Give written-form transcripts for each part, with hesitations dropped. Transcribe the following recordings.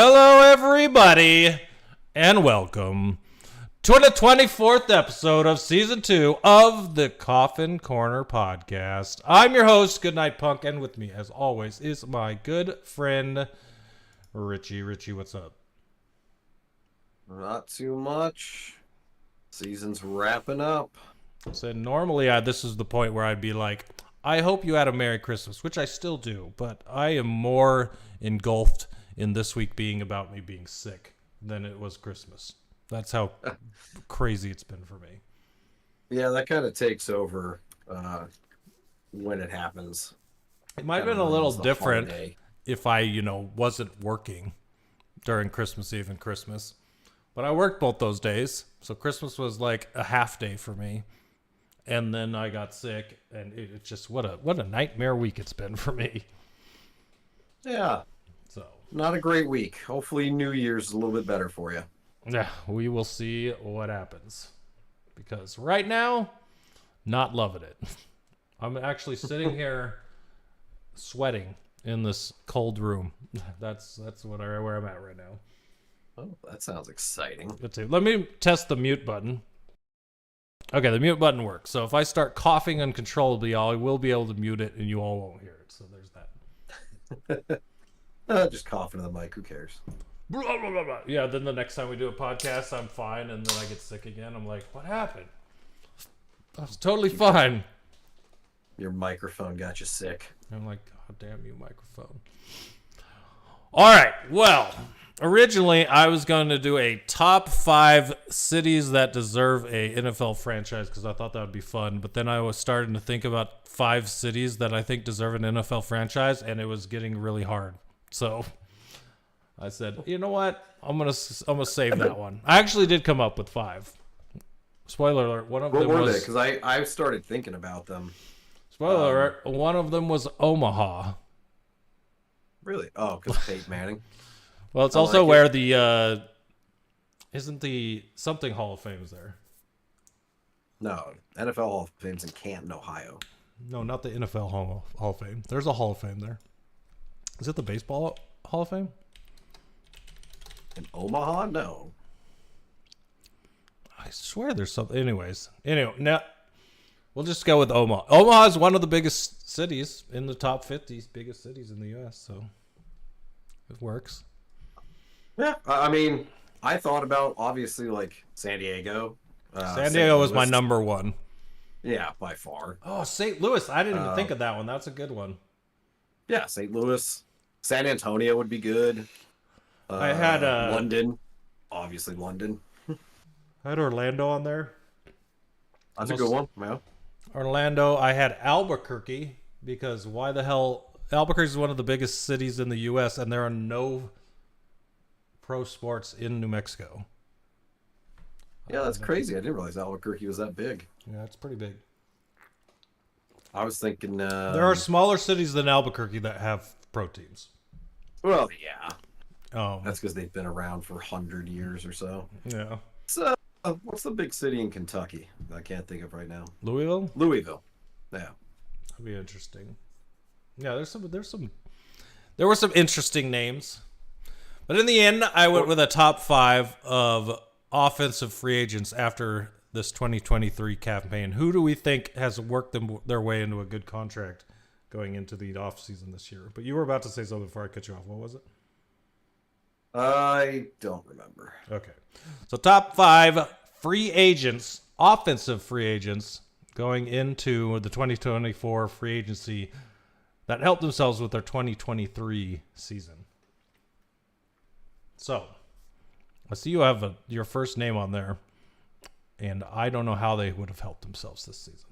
Hello, everybody, and welcome to the 24th episode of Season 2 of the Coffin Corner Podcast. I'm your host, GoodNightPunk, and with me, as always, is my good friend, Richie. Richie, what's up? Not too much. Season's wrapping up. So normally, this is the point where I'd be like, I hope you had a Merry Christmas, which I still do, but I am more engulfed in this week being about me being sick than it was Christmas. That's how crazy it's been for me. Yeah, that kind of takes over when it happens. It might have been a little different if I, wasn't working during Christmas Eve and Christmas. But I worked both those days, so Christmas was like a half day for me. And then I got sick, and it just, what a nightmare week it's been for me. Yeah. So not a great week. Hopefully New Year's is a little bit better for you. Yeah, we will see what happens. Because right now, not loving it. I'm actually sitting here sweating in this cold room. That's where I'm at right now. Oh, that sounds exciting. Good too. Let me test the mute button. Okay, the mute button works. So if I start coughing uncontrollably, I will be able to mute it, and you all won't hear it. So there's that. Just coughing in the mic. Who cares? Blah, blah, blah, blah. Yeah, then the next time we do a podcast, I'm fine, and then I get sick again. I'm like, what happened? I was totally fine. Your microphone got you sick. I'm like, God damn you, microphone. All right, well, originally I was going to do a top 5 cities that deserve a NFL franchise because I thought that would be fun. But then I was starting to think about 5 cities that I think deserve an NFL franchise, and it was getting really hard. So I said, you know what? I'm gonna save that one. I actually did come up with 5. Spoiler alert: one of them was. What were they? Because I started thinking about them. Spoiler alert: one of them was Omaha. Really? Oh, because Peyton Manning. Well, it's also like where the isn't the something Hall of Fame is there? No, NFL Hall of Fame's in Canton, Ohio. No, not the NFL Hall of Fame. There's a Hall of Fame there. Is it the Baseball Hall of Fame? In Omaha? No. I swear there's something. Anyway, now we'll just go with Omaha. Omaha is one of the biggest cities in the top 50 biggest cities in the U.S., so it works. Yeah, I mean, I thought about, obviously, like, San Diego. San Diego was my number 1. Yeah, by far. Oh, St. Louis. I didn't even think of that one. That's a good one. Yeah, St. Louis. San Antonio would be good. I had London. Obviously, London. I had Orlando on there. That's a good one. Yeah. Orlando. I had Albuquerque because why the hell? Albuquerque is one of the biggest cities in the U.S. and there are no pro sports in New Mexico. Yeah, that's crazy. I didn't realize Albuquerque was that big. Yeah, it's pretty big. I was thinking... there are smaller cities than Albuquerque that have pro teams. Well, yeah. That's because they've been around for 100 years or so. Yeah. So, what's the big city in Kentucky? I can't think of right now. Louisville? Louisville. Yeah. That'd be interesting. Yeah, there were some interesting names. But in the end, I went with a top 5 of offensive free agents after this 2023 campaign. Who do we think has worked their way into a good contract going into the offseason this year? But you were about to say something before I cut you off. What was it? I don't remember. Okay. So top 5 free agents, offensive free agents, going into the 2024 free agency that helped themselves with their 2023 season. So, I see you have your first name on there, and I don't know how they would have helped themselves this season.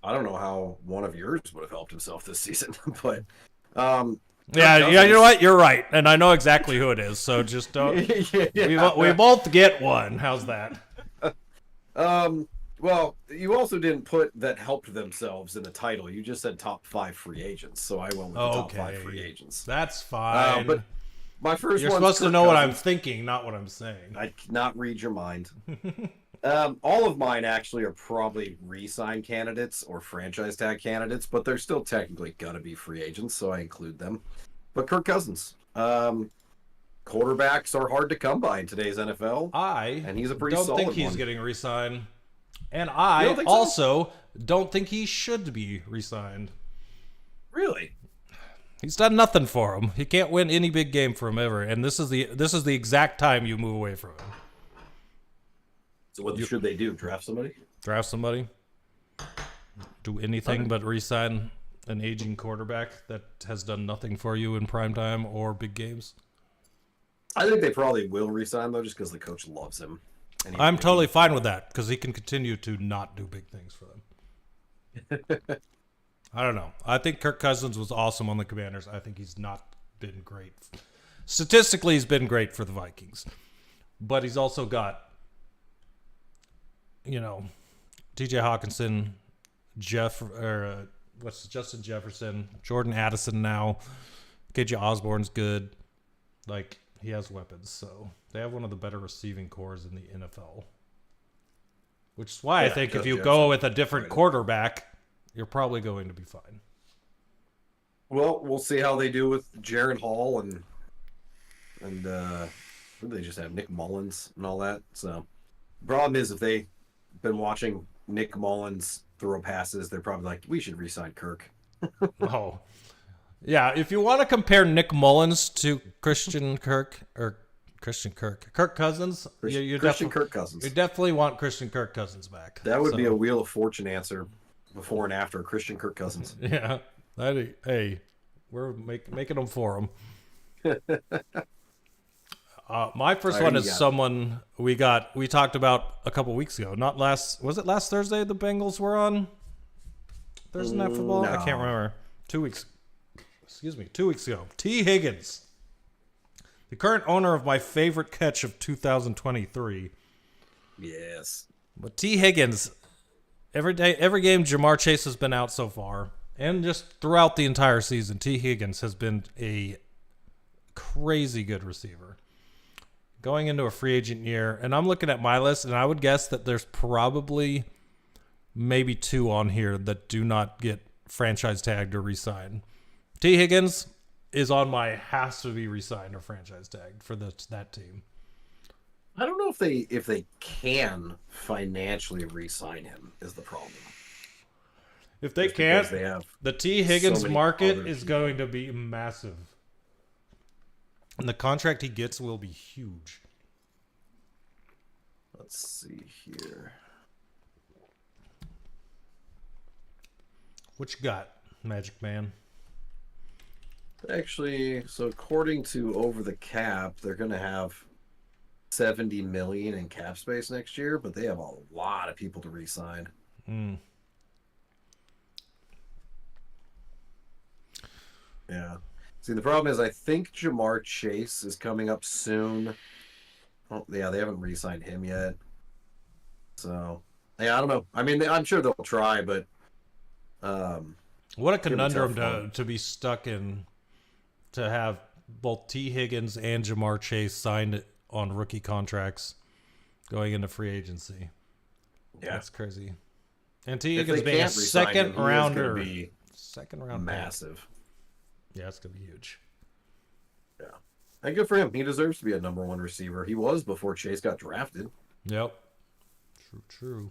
I don't know how one of yours would have helped himself this season, but... Yeah, you know what? You're right, and I know exactly who it is. So just don't. Yeah. We both get one. How's that? Well, you also didn't put that helped themselves in the title. You just said top 5 free agents, so I went with the top 5 free agents. That's fine. But my first You're supposed to know what I'm thinking, not what I'm saying. I cannot read your mind. All of mine actually are probably re-sign candidates or franchise tag candidates, but they're still technically gonna be free agents, so I include them. But Kirk Cousins, quarterbacks are hard to come by in today's NFL. And he's a pretty don't solid think he's one. getting re-signed. And I don't also don't think he should be re-signed. Really? He's done nothing for him. He can't win any big game for him ever. And this is the exact time you move away from him. So what should they do? Draft somebody? Draft somebody. Do anything but re-sign an aging quarterback that has done nothing for you in prime time or big games. I think they probably will re-sign, though, just because the coach loves him. I'm totally fine with that, because he can continue to not do big things for them. I don't know. I think Kirk Cousins was awesome on the Commanders. I think he's not been great. Statistically, he's been great for the Vikings. But he's also got, TJ Hawkinson, Justin Jefferson, Jordan Addison now. KJ Osborne's good. Like, he has weapons. So they have one of the better receiving cores in the NFL. Which is why I think if you go with a different quarterback, you're probably going to be fine. Well, we'll see how they do with Jaron Hall and they just have Nick Mullins and all that. So the problem is if they've been watching Nick Mullins throw passes, they're probably like, we should re-sign Kirk. Oh. Yeah, if you want to compare Nick Mullins to Christian Kirk Cousins, Kirk Cousins. You definitely want Christian Kirk Cousins back. That would be a Wheel of Fortune answer. Before and after Christian Kirk Cousins. Yeah. Hey, we're making them for him. My first one is someone we talked about a couple weeks ago. Was it last Thursday the Bengals were on Thursday Night Football? No. I can't remember. 2 weeks ago. T. Higgins. The current owner of my favorite catch of 2023. Yes. But T. Higgins, every game Jamar Chase has been out so far, and just throughout the entire season, T. Higgins has been a crazy good receiver. Going into a free agent year, and I'm looking at my list, and I would guess that there's probably maybe 2 on here that do not get franchise tagged or re-signed. T. Higgins is on my has to be re-signed or franchise tagged for that team. I don't know if they can financially re-sign him is the problem. If they can't, the T. Higgins market is going to be massive. And the contract he gets will be huge. Let's see here. What you got, Magic Man? Actually, so according to Over the Cap, they're going to have $70 million in cap space next year, but they have a lot of people to re-sign. Yeah. See, the problem is I think Jamar Chase is coming up soon. Oh, yeah, they haven't re-signed him yet. So, yeah, I don't know. I mean, I'm sure they'll try, but what a conundrum to be stuck in, to have both T. Higgins and Jamar Chase signed on rookie contracts going into free agency. Yeah. That's crazy. And T. Higgins being a second rounder. Second round. Massive. Yeah, it's going to be huge. Yeah. And good for him. He deserves to be a number 1 receiver. He was before Chase got drafted. Yep. True.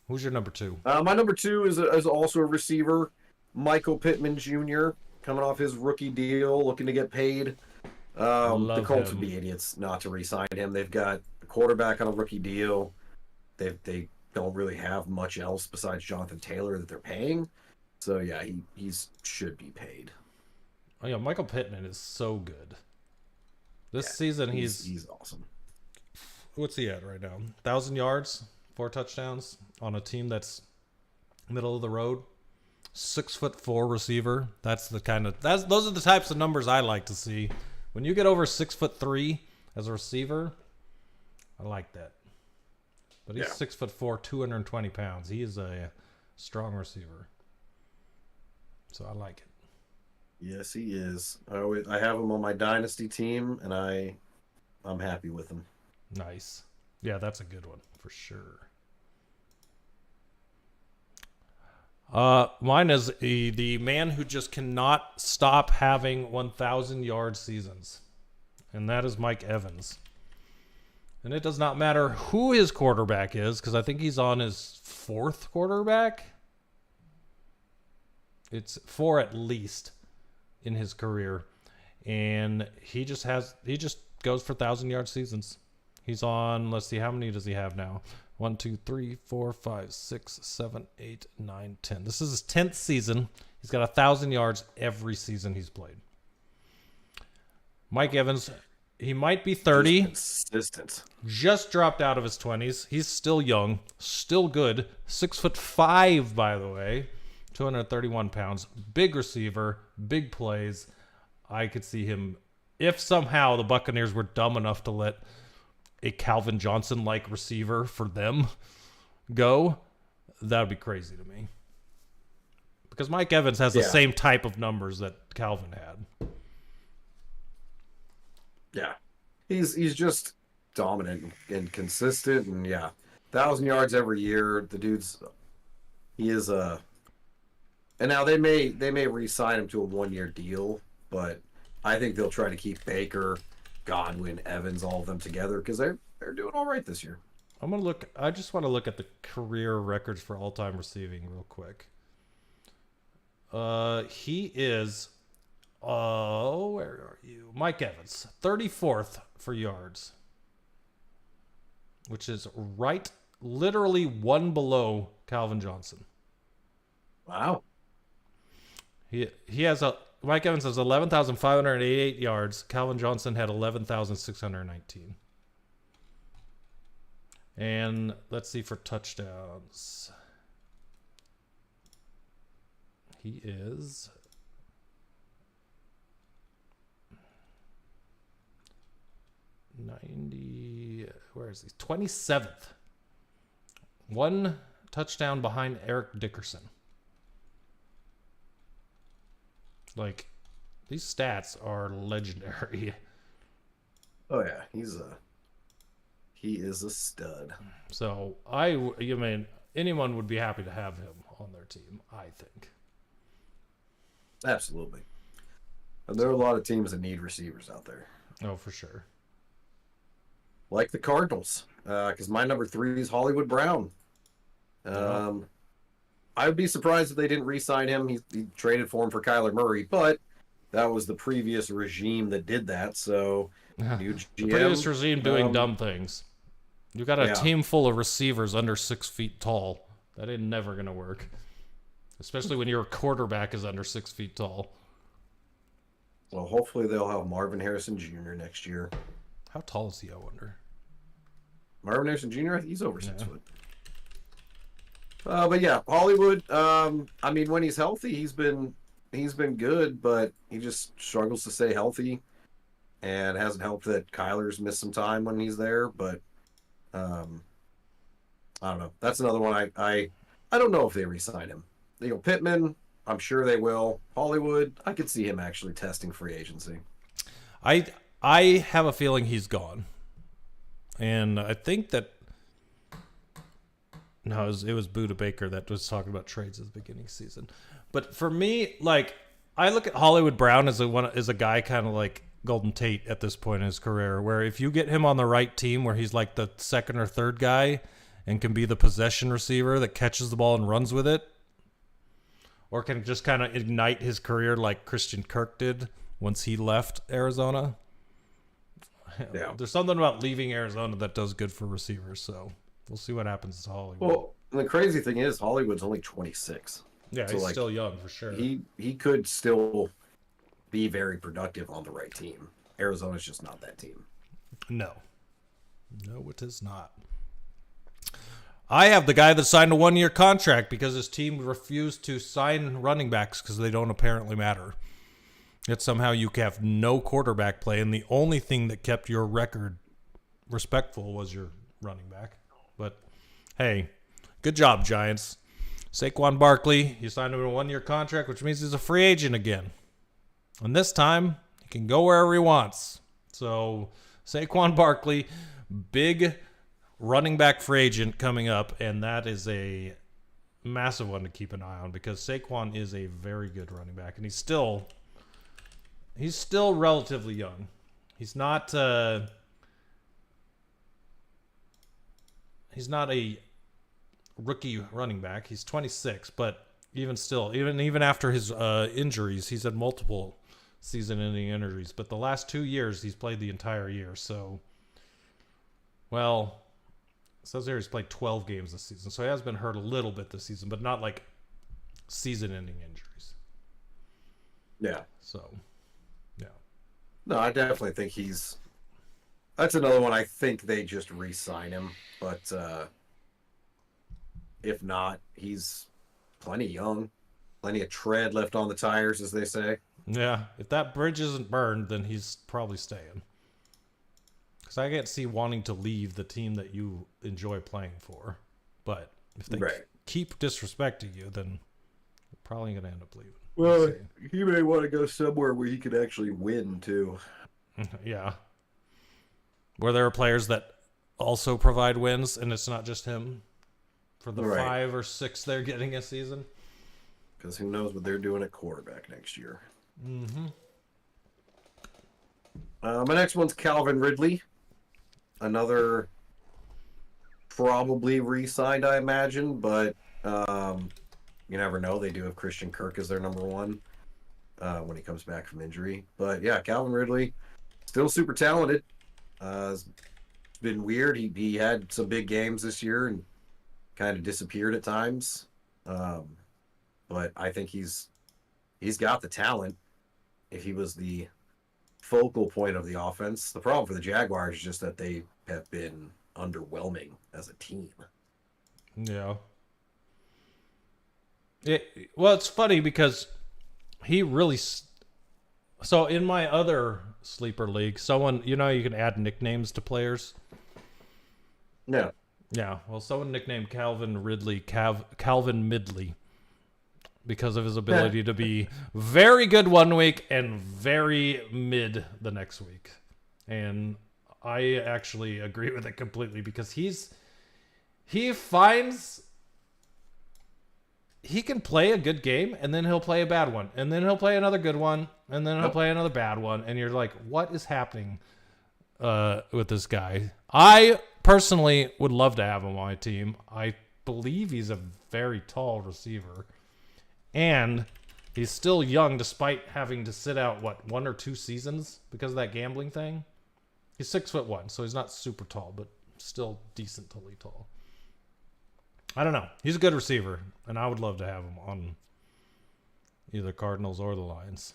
Who's your number 2? My number 2 is also a receiver, Michael Pittman Jr., coming off his rookie deal, looking to get paid. The Colts would be idiots not to re-sign him. They've got a quarterback on a rookie deal. They don't really have much else besides Jonathan Taylor that they're paying. So, yeah, he should be paid. Oh, yeah, Michael Pittman is so good. This season, he's awesome. What's he at right now? 1,000 yards, 4 touchdowns on a team that's middle of the road. 6'4" receiver. Those are the types of numbers I like to see. When you get over 6'3" as a receiver, I like that. But he's 6'4", 220 pounds. He is a strong receiver. So I like it. Yes, he is. I have him on my dynasty team, and I'm happy with him. Nice. Yeah, that's a good one for sure. Mine is the man who just cannot stop having 1,000-yard seasons. and that is Mike Evans. And it does not matter who his quarterback is, because I think he's on his 4th quarterback. It's 4 at least in his career. And he just goes for 1,000-yard seasons. He's on, let's see, how many does he have now? 1, 2, 3, 4, 5, 6, 7, 8, 9, 10. This is his 10th season. He's got 1,000 yards every season he's played. Mike Evans, he might be 30. Consistent. Just dropped out of his 20s. He's still young, still good. 6'5", by the way. 231 pounds. Big receiver, big plays. I could see him, if somehow the Buccaneers were dumb enough to let a Calvin Johnson-like receiver for them go, that would be crazy to me. Because Mike Evans has the same type of numbers that Calvin had. Yeah. He's just dominant and consistent, and 1,000 yards every year. The dude's, he is a, and now they may re-sign him to a 1-year deal, but I think they'll try to keep Baker, Godwin, Evans, all of them together, because they're doing all right this year. I just want to look at the career records for all-time receiving real quick. He is, where are you? Mike Evans, 34th for yards, which is literally one below Calvin Johnson. Wow. Mike Evans has 11,588 yards. Calvin Johnson had 11,619. And let's see for touchdowns. He is 90. Where is he? 27th. One touchdown behind Eric Dickerson. Like, these stats are legendary. Oh yeah, he is a stud. So anyone would be happy to have him on their team, I think. Absolutely. And there are a lot of teams that need receivers out there. Oh, for sure. Like the Cardinals, because my number 3 is Hollywood Brown. I would be surprised if they didn't re-sign him. He traded for him for Kyler Murray, but that was the previous regime that did that. So, new GM, the previous regime doing dumb things. You got a team full of receivers under 6 feet tall. That ain't never gonna work, especially when your quarterback is under 6 feet tall. Well, hopefully they'll have Marvin Harrison Jr. next year. How tall is he? I wonder. Marvin Harrison Jr. I think he's over 6 foot. But yeah, Hollywood. I mean, when he's healthy, he's been good, but he just struggles to stay healthy, and it hasn't helped that Kyler's missed some time when he's there. But I don't know. That's another one. I don't know if they re-sign him. Pittman, I'm sure they will. Hollywood, I could see him actually testing free agency. I have a feeling he's gone, and I think that. No, it was Buda Baker that was talking about trades at the beginning of the season. But for me, like, I look at Hollywood Brown as a guy kind of like Golden Tate at this point in his career, where if you get him on the right team where he's like the second or third guy and can be the possession receiver that catches the ball and runs with it, or can just kind of ignite his career like Christian Kirk did once he left Arizona. Yeah. There's something about leaving Arizona that does good for receivers, so we'll see what happens to Hollywood. Well, the crazy thing is Hollywood's only 26. Yeah, so he's still young for sure. He could still be very productive on the right team. Arizona's just not that team. No, it is not. I have the guy that signed a 1-year contract because his team refused to sign running backs because they don't apparently matter. Yet somehow you have no quarterback play, and the only thing that kept your record respectful was your running back. But, hey, good job, Giants. Saquon Barkley, you signed him to a 1-year contract, which means he's a free agent again. And this time, he can go wherever he wants. So, Saquon Barkley, big running back free agent coming up, and that is a massive one to keep an eye on because Saquon is a very good running back, and he's still relatively young. He's not a rookie running back. He's 26, but even still, even after his injuries, he's had multiple season-ending injuries. But the last 2 years, he's played the entire year. So, well, it says here he's played 12 games this season. So he has been hurt a little bit this season, but not like season-ending injuries. Yeah. So, yeah. No, I definitely think that's another one I think they just re-sign him. But if not, he's plenty young. Plenty of tread left on the tires, as they say. Yeah, if that bridge isn't burned, then he's probably staying. Because I can't see wanting to leave the team that you enjoy playing for. But if they keep disrespecting you, then you're probably going to end up leaving. Well, he may want to go somewhere where he could actually win, too. Yeah. Where there are players that also provide wins, and it's not just him for the 5 or 6 they're getting a season. Because who knows what they're doing at quarterback next year. Mm-hmm. My next one's Calvin Ridley. Another probably re-signed, I imagine, but you never know. They do have Christian Kirk as their number one when he comes back from injury. But yeah, Calvin Ridley, still super talented. It's been weird. He had some big games this year and kind of disappeared at times. But I think he's got the talent. If he was the focal point of the offense, the problem for the Jaguars is just that they have been underwhelming as a team. Yeah. Well, it's funny because he really. So in my other sleeper league, someone, you can add nicknames to players. No. Yeah. Well, someone nicknamed Calvin Ridley Calvin Midley because of his ability to be very good one week and very mid the next week. And I actually agree with it completely because he can play a good game and then he'll play a bad one and then he'll play another good one and then he'll play another bad one. And you're like, what is happening with this guy? I personally would love to have him on my team. I believe he's a very tall receiver. And he's still young despite having to sit out, 1 or 2 seasons because of that gambling thing. He's 6'1", so he's not super tall, but still decently tall. I don't know. He's a good receiver, and I would love to have him on either Cardinals or the Lions.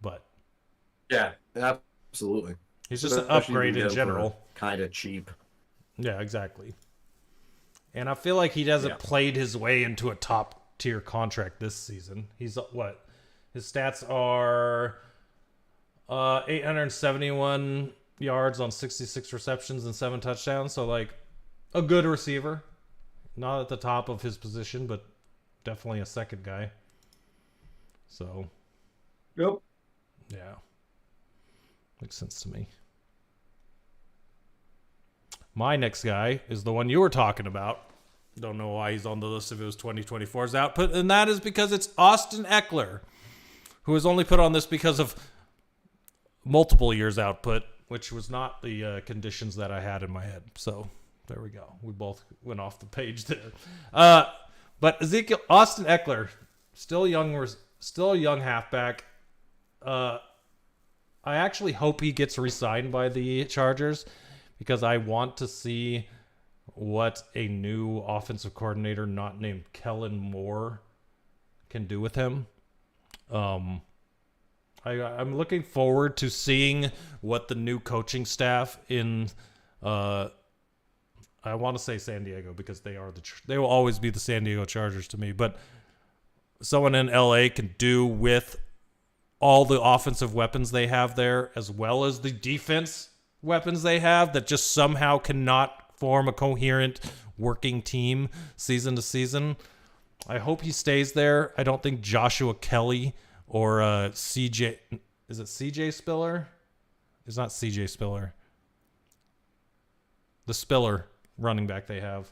But yeah, absolutely. He's just an upgrade in general. Kind of cheap. Yeah, exactly. And I feel like he hasn't played his way into a top-tier contract this season. He's what? His stats are 871 yards on 66 receptions and 7 touchdowns. So, like, a good receiver. Not at the top of his position, but definitely a second guy. So. Yep. Yeah. Makes sense to me. My next guy is the one you were talking about. Don't know why he's on the list if it was 2024's output, and that is because it's Austin Eckler, who was only put on this because of multiple years output, which was not the conditions that I had in my head. So there we go. We both went off the page there. But Austin Eckler, still a young halfback. I actually hope he gets re-signed by the Chargers because I want to see what a new offensive coordinator not named Kellen Moore can do with him. I'm looking forward to seeing what the new coaching staff in I want to say San Diego because they will always be the San Diego Chargers to me, but someone in LA can do with all the offensive weapons they have there as well as the defense weapons they have that just somehow cannot form a coherent working team season to season. I hope he stays there. I don't think Joshua Kelly or CJ... Is it CJ Spiller? It's not CJ Spiller. The Spiller running back they have.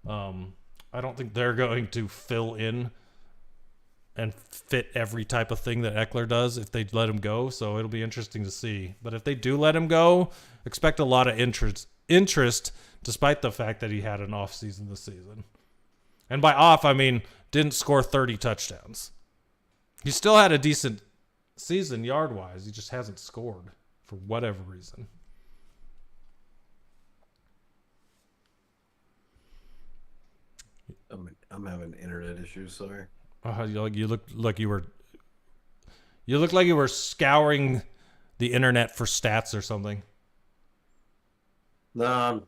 I don't think they're going to fill in and fit every type of thing that Eckler does if they let him go. So it'll be interesting to see. But if they do let him go, expect a lot of interest despite the fact that he had an off season this season. And by off, I mean didn't score 30 touchdowns. He still had a decent season yard-wise. He just hasn't scored for whatever reason. I'm having internet issues, sorry. You look like you were scouring the internet for stats or something. Nah,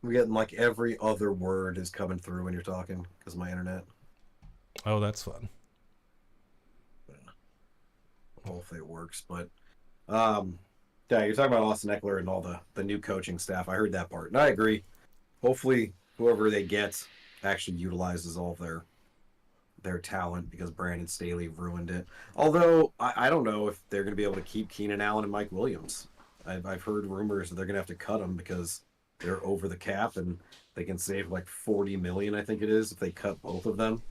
we're getting like every other word is coming through when you're talking because of my internet. Oh, that's fun. Hopefully it works, but yeah, you're talking about Austin Eckler and all the new coaching staff. I heard that part, and I agree. Hopefully, whoever they get actually utilizes all of their talent because Brandon Staley ruined it. Although I don't know if they're going to be able to keep Keenan Allen and Mike Williams. I've heard rumors that they're going to have to cut them because they're over the cap and they can save like $40 million, I think it is, if they cut both of them.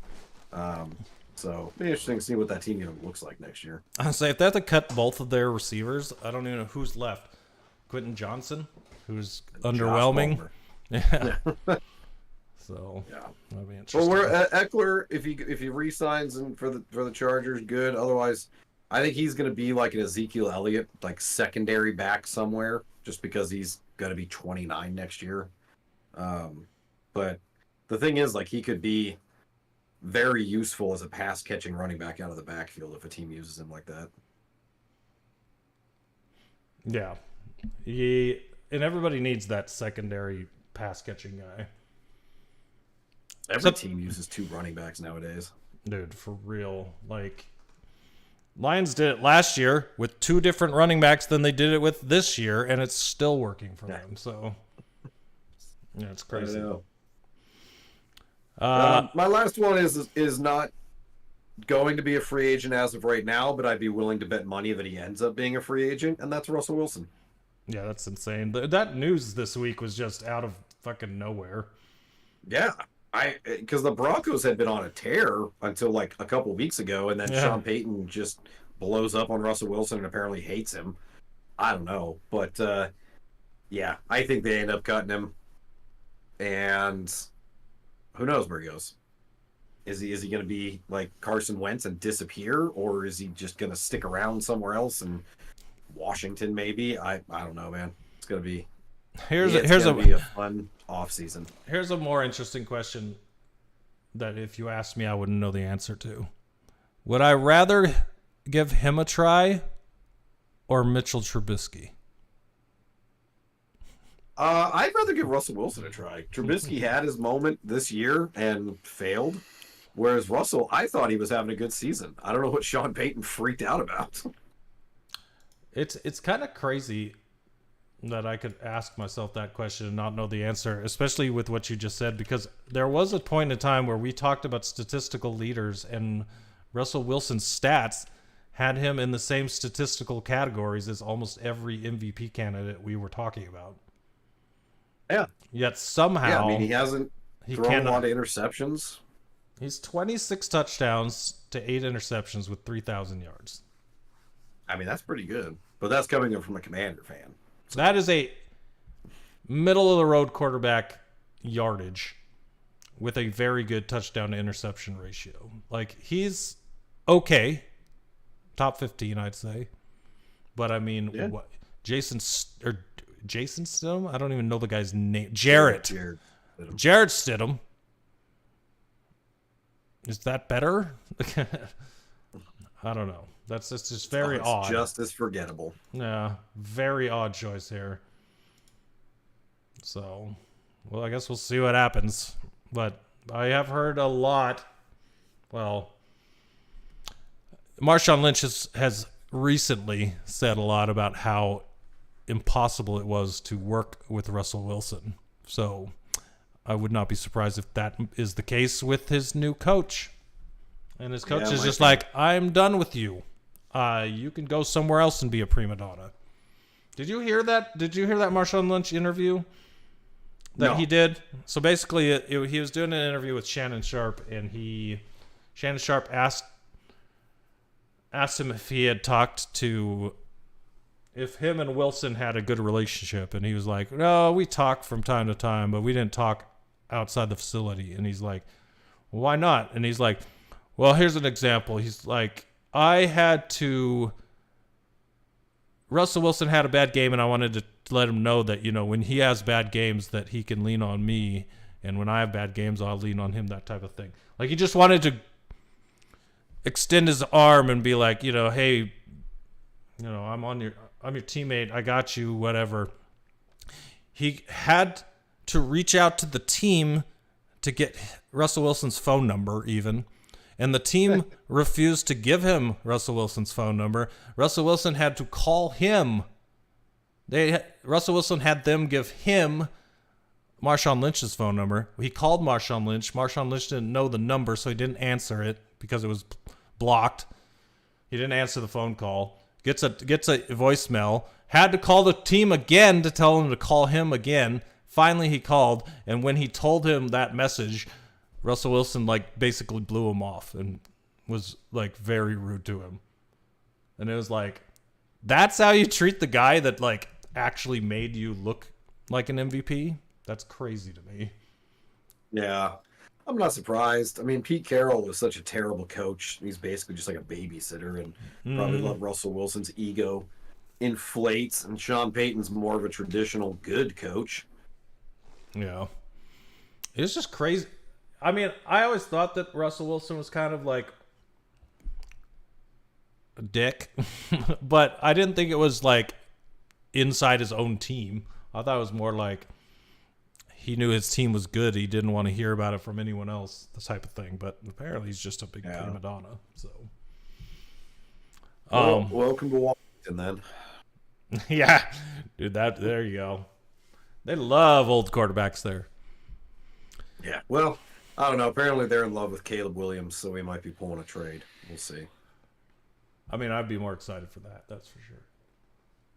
So it'll be interesting to see what that team even looks like next year. I say if they have to cut both of their receivers, I don't even know who's left. Quentin Johnson, who's underwhelming. Yeah. So yeah, that'll be interesting. Well, Eckler, if he re-signs and for the Chargers, good. Otherwise, I think he's going to be like an Ezekiel Elliott, like secondary back somewhere, just because he's going to be 29 next year. But the thing is, like, he could be very useful as a pass-catching running back out of the backfield if a team uses him like that. Yeah, and everybody needs that secondary pass-catching guy. Every team uses 2 running backs nowadays. Dude, for real. Like, Lions did it last year with 2 different running backs than they did it with this year, and it's still working for them. So, yeah, it's crazy. My last one is not going to be a free agent as of right now, but I'd be willing to bet money that he ends up being a free agent, and that's Russell Wilson. Yeah, that's insane. That news this week was just out of fucking nowhere. Yeah. Because the Broncos had been on a tear until like a couple weeks ago, and then Sean Payton just blows up on Russell Wilson and apparently hates him. I don't know, but yeah, I think they end up cutting him, and who knows where he goes? Is he going to be like Carson Wentz and disappear, or is he just going to stick around somewhere else in Washington? Maybe I don't know, man. It's going to be here's a fun off season. Here's a more interesting question that if you asked me, I wouldn't know the answer to. Would I rather give him a try or Mitchell Trubisky? I'd rather give Russell Wilson a try. Trubisky had his moment this year and failed, whereas Russell, I thought he was having a good season. I don't know what Sean Payton freaked out about. It's kind of crazy that I could ask myself that question and not know the answer, especially with what you just said, because there was a point in time where we talked about statistical leaders, and Russell Wilson's stats had him in the same statistical categories as almost every MVP candidate we were talking about. Yeah. Yet somehow... Yeah, I mean, he hasn't thrown a lot of interceptions. He's 26 touchdowns to 8 interceptions with 3,000 yards. I mean, that's pretty good. But that's coming from a Commander fan. So that is a middle-of-the-road quarterback yardage with a very good touchdown to interception ratio. Like, he's okay. Top 15, I'd say. But, I mean, what? Jason Stidham? I don't even know the guy's name. Jarrett Stidham. Is that better? I don't know. That's just very odd. Just as forgettable. Yeah, very odd choice here. So, well, I guess we'll see what happens. But I have heard a lot. Well, Marshawn Lynch has recently said a lot about how impossible it was to work with Russell Wilson. So I would not be surprised if that is the case with his new coach. And his coach is just like, I'm done with you. You can go somewhere else and be a prima donna. Did you hear that? Did you hear that Marshawn Lynch interview that he did? So basically, he was doing an interview with Shannon Sharp, and he Shannon Sharp asked him if he had if him and Wilson had a good relationship, and he was like, no, we talked from time to time, but we didn't talk outside the facility. And he's like, well, why not? And he's like, well, here's an example. He's like, Russell Wilson had a bad game, and I wanted to let him know that, when he has bad games, that he can lean on me, and when I have bad games, I'll lean on him, that type of thing. Like, he just wanted to extend his arm and be like, hey, I'm your teammate. I got you, whatever. He had to reach out to the team to get Russell Wilson's phone number even. And the team refused to give him Russell Wilson's phone number. Russell Wilson had to call him. Russell Wilson had them give him Marshawn Lynch's phone number. He called Marshawn Lynch. Marshawn Lynch didn't know the number, so he didn't answer it because it was blocked. He didn't answer the phone call. Gets a voicemail. Had to call the team again to tell him to call him again. Finally, he called, and when he told him that message, Russell Wilson basically blew him off and was very rude to him. And it was like, that's how you treat the guy that actually made you look like an MVP? That's crazy to me. Yeah. I'm not surprised. I mean, Pete Carroll was such a terrible coach. He's basically just like a babysitter, and probably let Russell Wilson's ego inflates, and Sean Payton's more of a traditional good coach. Yeah. It's just crazy. I mean, I always thought that Russell Wilson was kind of like a dick, but I didn't think it was inside his own team. I thought it was more like he knew his team was good. He didn't want to hear about it from anyone else, this type of thing. But apparently he's just a big prima donna. So, welcome to Washington, then. Yeah, dude, there you go. They love old quarterbacks there. Yeah, well, I don't know. Apparently they're in love with Caleb Williams, so we might be pulling a trade. We'll see. I mean, I'd be more excited for that. That's for sure.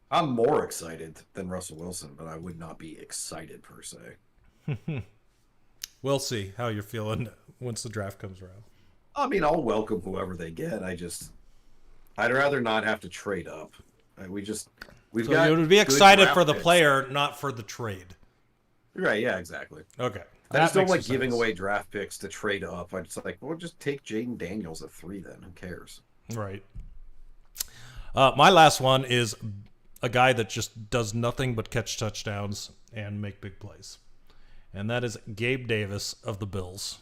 I'm more excited than Russell Wilson, but I would not be excited per se. We'll see how you're feeling once the draft comes around. I mean, I'll welcome whoever they get. I'd rather not have to trade up. You would be excited for the player, not for the trade. Right, yeah, exactly. Okay. I just don't like giving away draft picks to trade up. I just just take Jaden Daniels at 3 then. Who cares? Right. My last one is a guy that just does nothing but catch touchdowns and make big plays. And that is Gabe Davis of the Bills,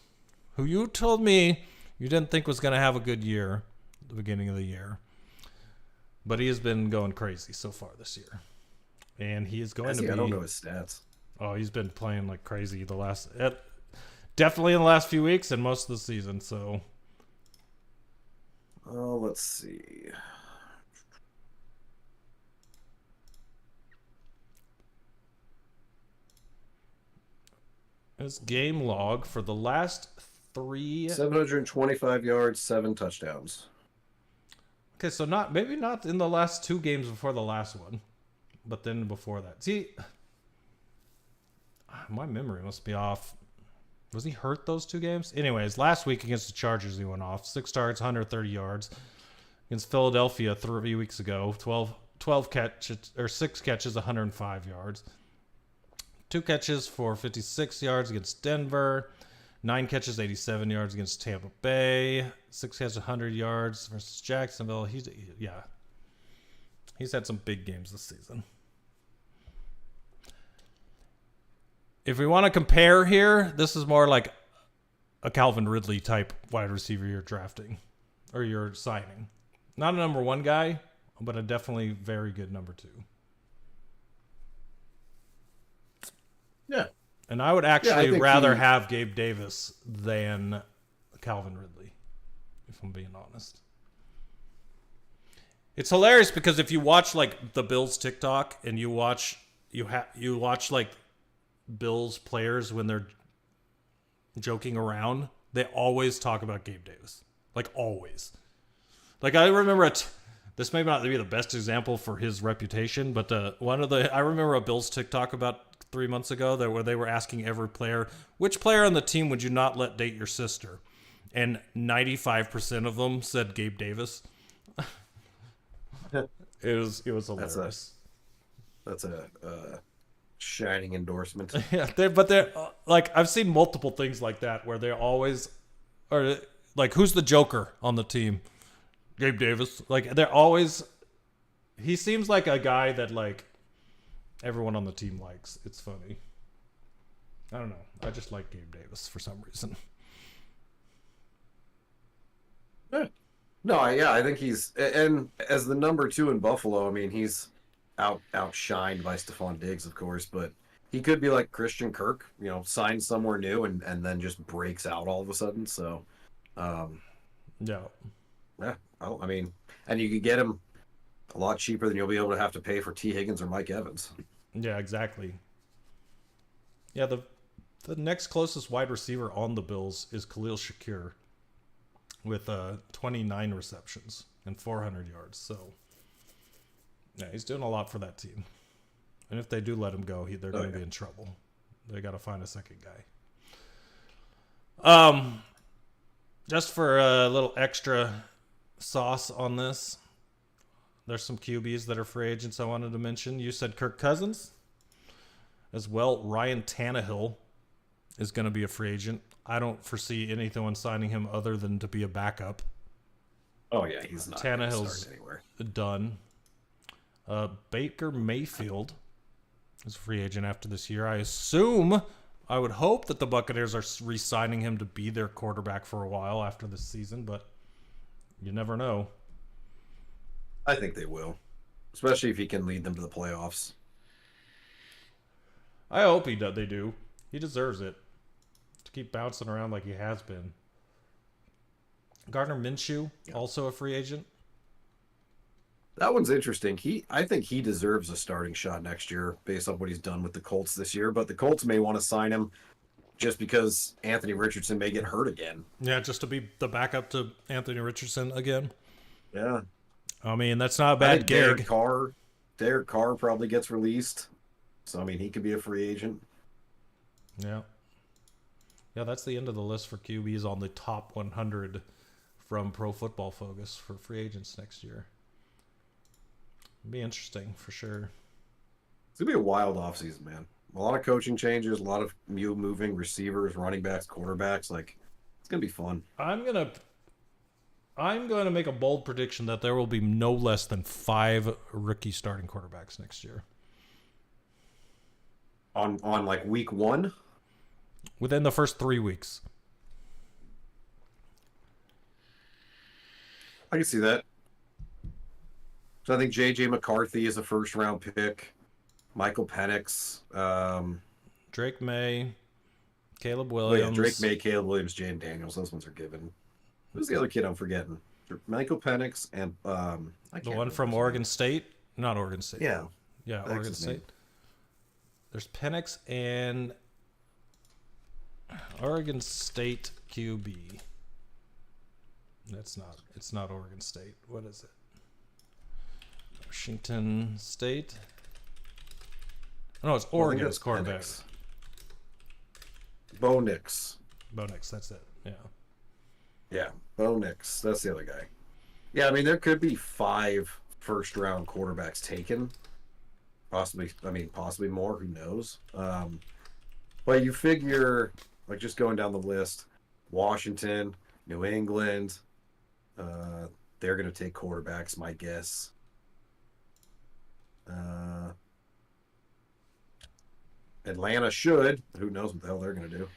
who you told me you didn't think was going to have a good year at the beginning of the year. But he has been going crazy so far this year. And he is going to be... I don't know his stats. Oh, he's been playing like crazy definitely in the last few weeks and most of the season, so... Oh, let's see. His game log for the last 725 yards, 7 touchdowns. Okay, so maybe not in the last 2 games before the last one, but then before that. See, my memory must be off. Was he hurt those 2 games? Anyways, last week against the Chargers, he went off. 6 targets, 130 yards. Against Philadelphia 3 weeks ago, 12 catches, or 6 catches, 105 yards. 2 catches for 56 yards against Denver. 9 catches, 87 yards against Tampa Bay. 6 catches, 100 yards versus Jacksonville. He's had some big games this season. If we want to compare here, this is more like a Calvin Ridley type wide receiver you're drafting or you're signing. Not a number 1 guy, but a definitely very good number 2. Yeah. And I would actually rather have Gabe Davis than Calvin Ridley, if I'm being honest. It's hilarious because if you watch the Bills TikTok and you watch Bills players when they're joking around, they always talk about Gabe Davis. Always. I remember this may not be the best example for his reputation, but I remember a Bills TikTok about 3 months ago where they were asking every player, which player on the team would you not let date your sister? and 95% of them said Gabe Davis. It was hilarious. That's a shining endorsement. Yeah, they're like, I've seen multiple things like that where they're always, or like, who's the Joker on the team? Gabe Davis. Like, they're always, he seems like a guy that like everyone on the team likes. It's funny. I don't know. I just like Gabe Davis for some reason. Yeah. No, yeah, I think he's, and as the number 2 in Buffalo, I mean, he's outshined by Stephon Diggs, of course, but he could be like Christian Kirk, sign somewhere new and then just breaks out all of a sudden. So, Yeah. I mean, and you could get him a lot cheaper than you'll be able to have to pay for T. Higgins or Mike Evans. Yeah, exactly. Yeah, the next closest wide receiver on the Bills is Khalil Shakir with 29 receptions and 400 yards. So, yeah, he's doing a lot for that team. And if they do let him go, they're going to be in trouble. They got to find a second guy. Just for a little extra sauce on this, there's some QBs that are free agents I wanted to mention. You said Kirk Cousins as well. Ryan Tannehill is going to be a free agent. I don't foresee anyone signing him other than to be a backup. Oh, yeah, he's not Tannehill's anywhere. Done. Baker Mayfield is a free agent after this year. I would hope that the Buccaneers are re-signing him to be their quarterback for a while after this season, but you never know. I think they will, especially if he can lead them to the playoffs. I hope they do. He deserves it to keep bouncing around like he has been. Gardner Minshew, also a free agent. That one's interesting. I think he deserves a starting shot next year based on what he's done with the Colts this year, but the Colts may want to sign him just because Anthony Richardson may get hurt again. Yeah, just to be the backup to Anthony Richardson again. Yeah. I mean, that's not a bad gig. Derek Carr probably gets released. So, I mean, he could be a free agent. Yeah. Yeah, that's the end of the list for QBs on the top 100 from Pro Football Focus for free agents next year. It'll be interesting for sure. It's going to be a wild offseason, man. A lot of coaching changes, a lot of new moving receivers, running backs, quarterbacks. Like, it's going to be fun. I'm going to make a bold prediction that there will be no less than 5 rookie starting quarterbacks next year. On like week 1? Within the first 3 weeks. I can see that. So I think J.J. McCarthy is a first-round pick. Michael Penix. Drake May. Caleb Williams. Drake May, Caleb Williams, Jaden Daniels. Those ones are given. Who's the other kid I'm forgetting? Michael Penix and... the one from Oregon State? Not Oregon State. Yeah. Yeah, Oregon State. There's Penix and Oregon State QB. It's not Oregon State. What is it? Washington State? No, it's Oregon's quarterback. Bo Nix. Bo Nix, that's it. Yeah. Yeah, Bo Nix. That's the other guy. Yeah, I mean, there could be 5 first-round quarterbacks taken. Possibly more. Who knows? But you figure, like, just going down the list, Washington, New England, they're going to take quarterbacks, my guess. Atlanta should. Who knows what the hell they're going to do?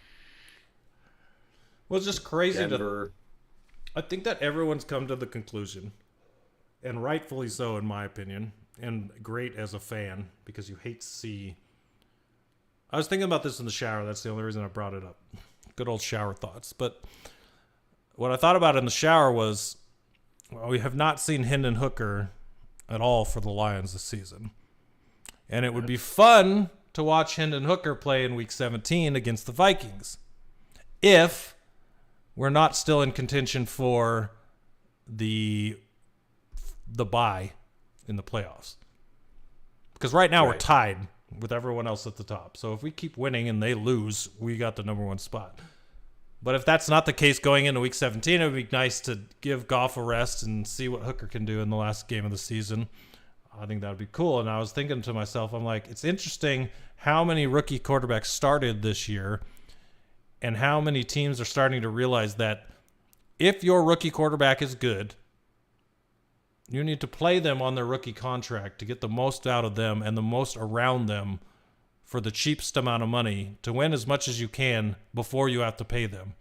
Well, it's just crazy. Denver. I think that everyone's come to the conclusion, and rightfully so, in my opinion, and great as a fan, because you hate to see... I was thinking about this in the shower. That's the only reason I brought it up. Good old shower thoughts. But what I thought about in the shower was, well, we have not seen Hendon Hooker at all for the Lions this season. And it would be fun to watch Hendon Hooker play in Week 17 against the Vikings if we're not still in contention for the bye in the playoffs. Because right now we're tied with everyone else at the top. So if we keep winning and they lose, we got the number 1 spot. But if that's not the case going into Week 17, it would be nice to give Goff a rest and see what Hooker can do in the last game of the season. I think that would be cool. And I was thinking to myself, I'm like, it's interesting how many rookie quarterbacks started this year and how many teams are starting to realize that if your rookie quarterback is good, you need to play them on their rookie contract to get the most out of them and the most around them for the cheapest amount of money to win as much as you can before you have to pay them.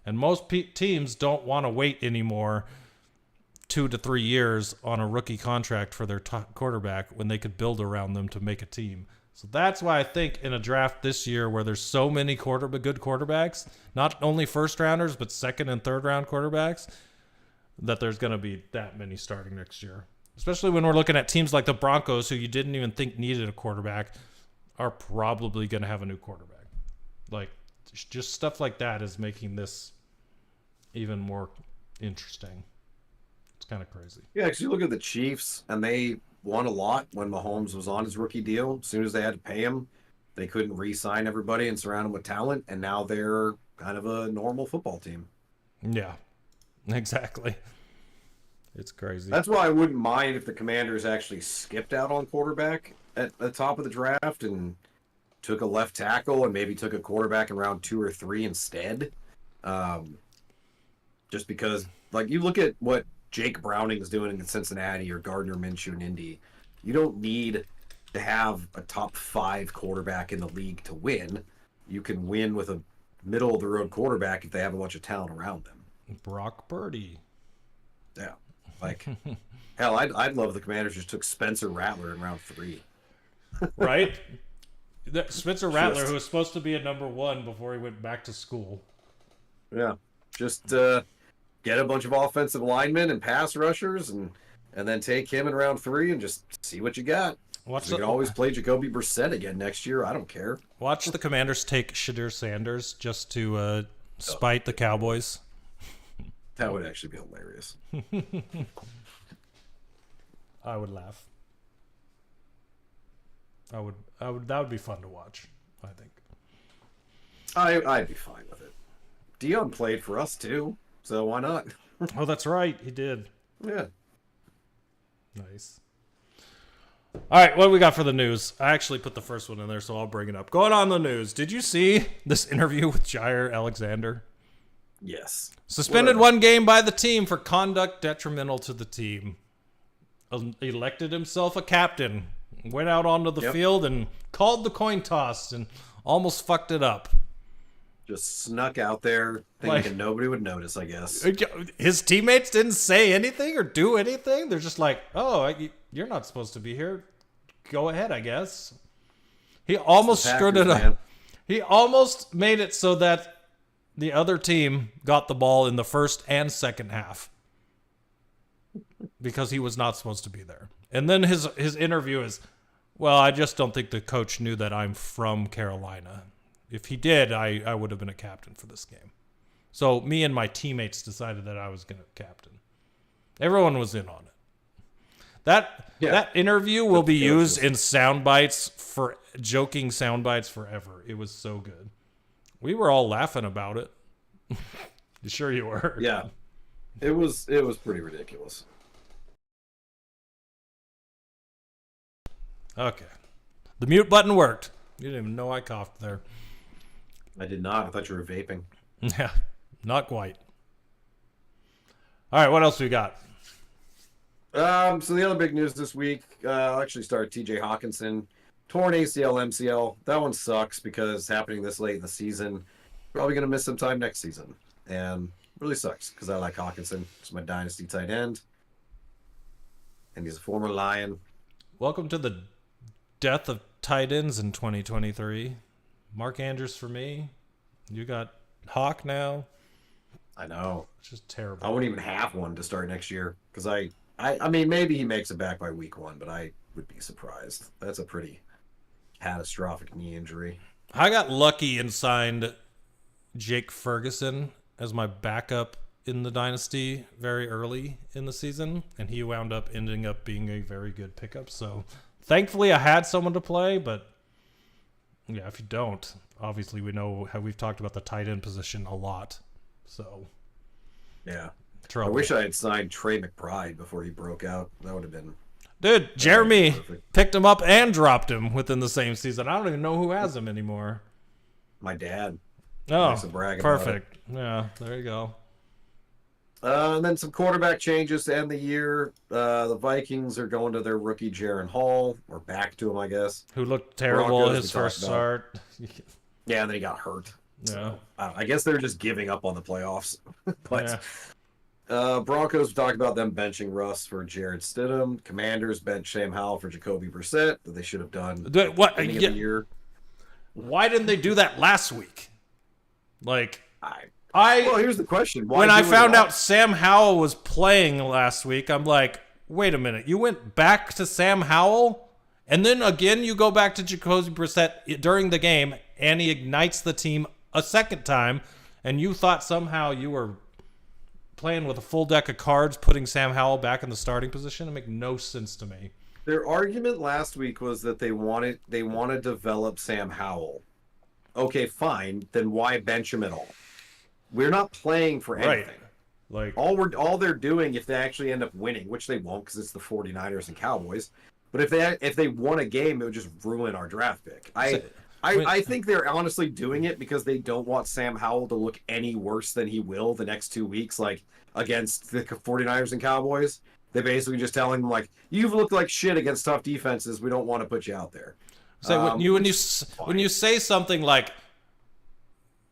And most teams don't want to wait anymore 2 to 3 years on a rookie contract for their top quarterback when they could build around them to make a team. So that's why I think in a draft this year where there's so many good quarterbacks, not only first rounders, but second and third round quarterbacks, that there's going to be that many starting next year. Especially when we're looking at teams like the Broncos, who you didn't even think needed a quarterback, are probably going to have a new quarterback. Like, just stuff like that is making this even more interesting. It's kind of crazy. Yeah, because you look at the Chiefs, and they won a lot when Mahomes was on his rookie deal. As soon as they had to pay him, they couldn't re-sign everybody and surround them with talent, and now they're kind of a normal football team. Yeah, exactly. It's crazy. That's why I wouldn't mind if the Commanders actually skipped out on quarterback at the top of the draft and took a left tackle and maybe took a quarterback in round 2 or 3 instead. Just because, like, you look at what Jake Browning's doing in Cincinnati or Gardner Minshew in Indy, you don't need to have a top 5 quarterback in the league to win. You can win with a middle-of-the-road quarterback if they have a bunch of talent around them. Brock Purdy. Yeah. Like, hell, I'd love if the Commanders just took Spencer Rattler in round 3. Right? Spencer Rattler, who was supposed to be a number 1 before he went back to school. Yeah. Just get a bunch of offensive linemen and pass rushers and then take him in round 3 and just see what you got. You can always play Jacoby Brissett again next year. I don't care. Watch the Commanders take Shadir Sanders just to spite the Cowboys. That would actually be hilarious. I would laugh. I would. That would be fun to watch, I think. I'd be fine with it. Dion played for us too, so why not? Oh, that's right. He did. Yeah. Nice. All right, what do we got for the news? I actually put the first one in there, so I'll bring it up. Going on the news, did you see this interview with Jair Alexander? Yes. Suspended 1 game by the team for conduct detrimental to the team. Elected himself a captain. Went out onto the field and called the coin toss and almost fucked it up. Just snuck out there thinking nobody would notice, I guess. His teammates didn't say anything or do anything. They're just like, oh, you're not supposed to be here. Go ahead, I guess. He almost screwed it up. He almost made it so that the other team got the ball in the first and second half because he was not supposed to be there. And then his interview is, well, I just don't think the coach knew that I'm from Carolina. If he did, I would have been a captain for this game. So me and my teammates decided that I was going to captain. Everyone was in on it. That interview will be used in joking sound bites forever. It was so good. We were all laughing about it. Sure you were. Yeah. It was pretty ridiculous. Okay. The mute button worked. You didn't even know I coughed there. I did not. I thought you were vaping. Yeah, not quite. All right, what else we got? So the other big news this week, I'll actually start TJ Hawkinson. Torn ACL, MCL. That one sucks because happening this late in the season. Probably going to miss some time next season. And really sucks because I like Hawkinson. He's my dynasty tight end. And he's a former Lion. Welcome to the death of tight ends in 2023. Mark Andrews for me. You got Hawk now. I know. It's just terrible. I won't even have one to start next year because I mean, maybe he makes it back by week 1, but I would be surprised. That's a pretty catastrophic knee injury. I got lucky and signed Jake Ferguson as my backup in the dynasty very early in the season, and he wound up ending up being a very good pickup. So thankfully I had someone to play, but yeah, if you don't, obviously we know how we've talked about the tight end position a lot So, yeah. trouble. I wish I had signed Trey McBride before he broke out. That would have been... Dude, Jeremy picked him up and dropped him within the same season. I don't even know who has him anymore. My dad. Oh, perfect. Yeah, there you go. And then some quarterback changes to end the year. The Vikings are going to their rookie Jaron Hall, or back to him, I guess. Who looked terrible Broncos, his first start. Yeah, and then he got hurt. Yeah. So, I guess they're just giving up on the playoffs. But Broncos, we talked about them benching Russ for Jared Stidham. Commanders bench Sam Howell for Jacoby Brissett, that they should have done at the beginning of the year. Why didn't they do that last week? Like, well, here's the question. When I found out Sam Howell was playing last week, I'm like, wait a minute. You went back to Sam Howell? And then again, you go back to Jacoby Brissett during the game, and he ignites the team a second time, and you thought somehow you were playing with a full deck of cards, putting Sam Howell back in the starting position? It makes no sense to me. Their argument last week was that they want to develop Sam Howell. Okay, fine. Then why bench him at all? We're not playing for anything. Like all they're doing, if they actually end up winning, which they won't because it's the 49ers and Cowboys, but if they won a game, it would just ruin our draft pick. I think they're honestly doing it because they don't want Sam Howell to look any worse than he will the next 2 weeks, like against the 49ers and Cowboys. They're basically just telling them, like, you've looked like shit against tough defenses. We don't want to put you out there. So when you say something like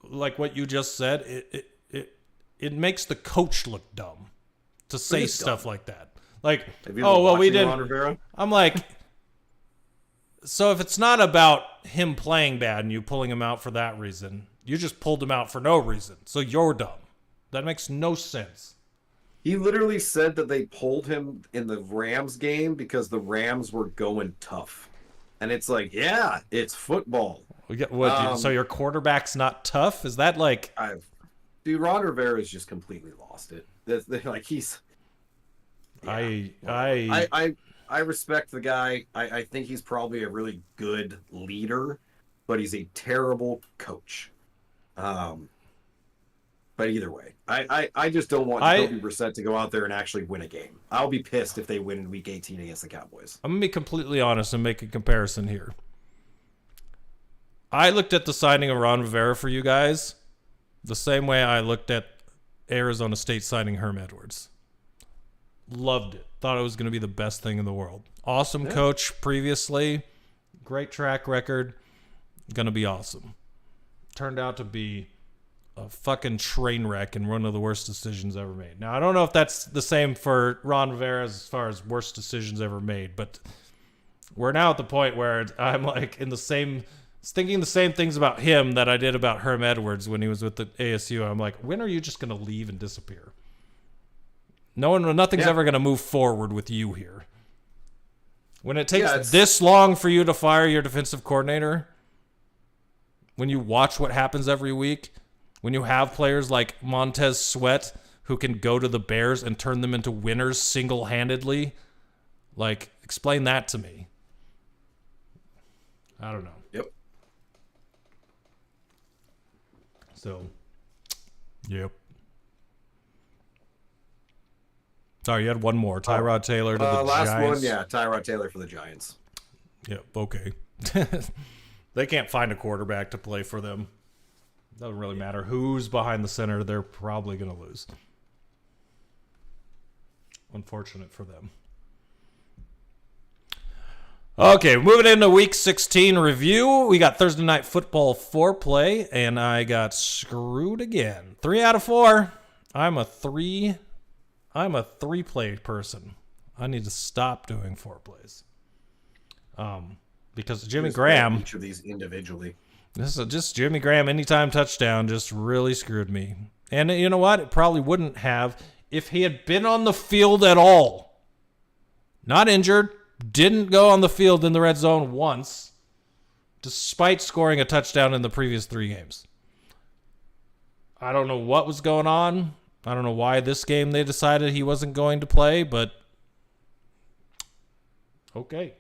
what you just said, it makes the coach look dumb to say stuff like that. Like, oh well, we didn't. I'm like, so if it's not about him playing bad and you pulling him out for that reason, you just pulled him out for no reason. So you're dumb. That makes no sense. He literally said that they pulled him in the Rams game because the Rams were going tough. And it's like, yeah, it's football. So your quarterback's not tough? Is that like... Dude, Ron Rivera's just completely lost it. Like, he's... Yeah, I respect the guy. I think he's probably a really good leader, but he's a terrible coach. But either way, I just don't want Jacoby Brissett to go out there and actually win a game. I'll be pissed if they win in Week 18 against the Cowboys. I'm going to be completely honest and make a comparison here. I looked at the signing of Ron Rivera for you guys the same way I looked at Arizona State signing Herm Edwards. Loved it. Thought it was going to be the best thing in the world. Awesome coach previously. Great track record. Going to be awesome. Turned out to be a fucking train wreck and one of the worst decisions ever made. Now, I don't know if that's the same for Ron Rivera as far as worst decisions ever made, but we're now at the point where I'm like thinking the same things about him that I did about Herm Edwards when he was with the ASU. I'm like, when are you just going to leave and disappear? Nothing's ever going to move forward with you here. When it takes this long for you to fire your defensive coordinator, when you watch what happens every week, when you have players like Montez Sweat who can go to the Bears and turn them into winners single-handedly, like, explain that to me. I don't know. Yep. So, yep. Sorry, you had one more. Tyrod Taylor to the last Giants. One, yeah. Tyrod Taylor for the Giants. Yep, okay. They can't find a quarterback to play for them. Doesn't really matter who's behind the center. They're probably going to lose. Unfortunate for them. Okay, moving into Week 16 review. We got Thursday Night Football foreplay, and I got screwed again. 3 out of 4. I'm a three-play person. I need to stop doing foreplays. Because Jimmy Graham... Each of these individually. This is just Jimmy Graham anytime touchdown just really screwed me. And you know what? It probably wouldn't have if he had been on the field at all. Not injured. Didn't go on the field in the red zone once, despite scoring a touchdown in the previous 3 games. I don't know what was going on. I don't know why this game they decided he wasn't going to play, but okay.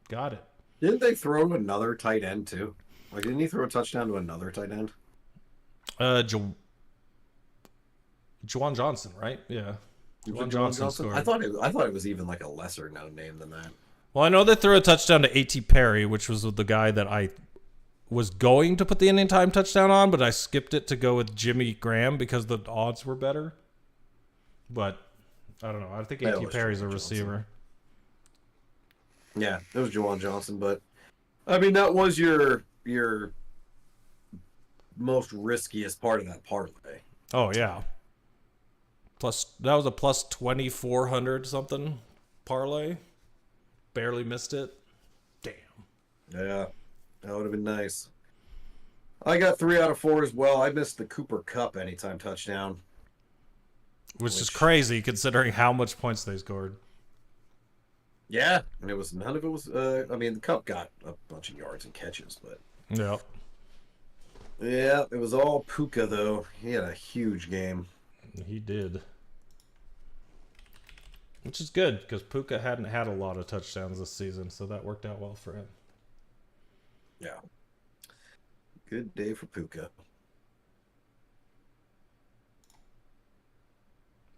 Got it. Didn't they throw another tight end too? Like, didn't he throw a touchdown to another tight end? Juwan Johnson, right? Yeah. Juwan Johnson scored. I thought it was even like a lesser known name than that. Well, I know they threw a touchdown to A.T. Perry, which was the guy that I was going to put the ending time touchdown on, but I skipped it to go with Jimmy Graham because the odds were better. But I don't know. I think A.T. Perry's a receiver. Yeah, it was Juwan Johnson, but I mean that was your most riskiest part of that parlay. Oh yeah. That was a plus 2,400 something parlay. Barely missed it. Damn. Yeah, that would have been nice. I got 3 out of 4 as well. I missed the Cooper Kupp anytime touchdown. Which is crazy considering how much points they scored. Yeah, and none of it was. I mean, the Kupp got a bunch of yards and catches, but yeah, it was all Puka though. He had a huge game. He did, which is good because Puka hadn't had a lot of touchdowns this season, so that worked out well for him. Yeah, good day for Puka.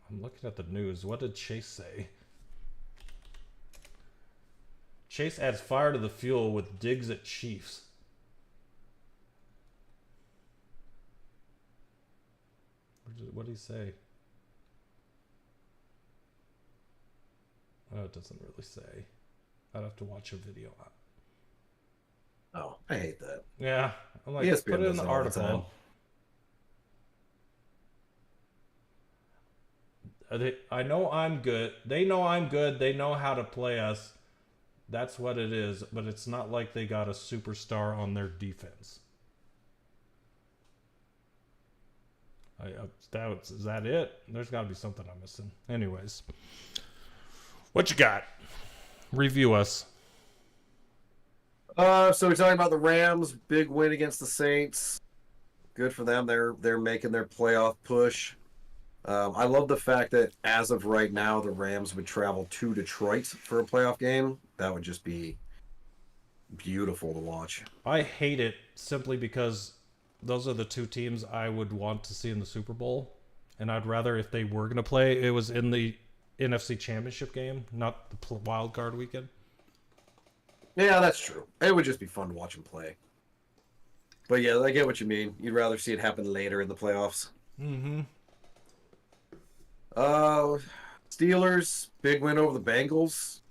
I'm looking at the news. What did Chase say? Chase adds fire to the fuel with digs at Chiefs. What did he say? Oh, it doesn't really say. I'd have to watch a video. Oh, I hate that. Yeah, I'm like, put it in the article. I know I'm good. They know I'm good. They know how to play us. That's what it is. But it's not like they got a superstar on their defense. Is that it? There's got to be something I'm missing. Anyways. What you got? Review us. So we're talking about the Rams. Big win against the Saints. Good for them. They're making their playoff push. I love the fact that as of right now, the Rams would travel to Detroit for a playoff game. That would just be beautiful to watch. I hate it simply because those are the two teams I would want to see in the Super Bowl. And I'd rather, if they were going to play, it was in the NFC Championship game, not the wild card weekend. Yeah, that's true. It would just be fun to watch them play. But yeah, I get what you mean. You'd rather see it happen later in the playoffs. Mm-hmm. Steelers, big win over the Bengals.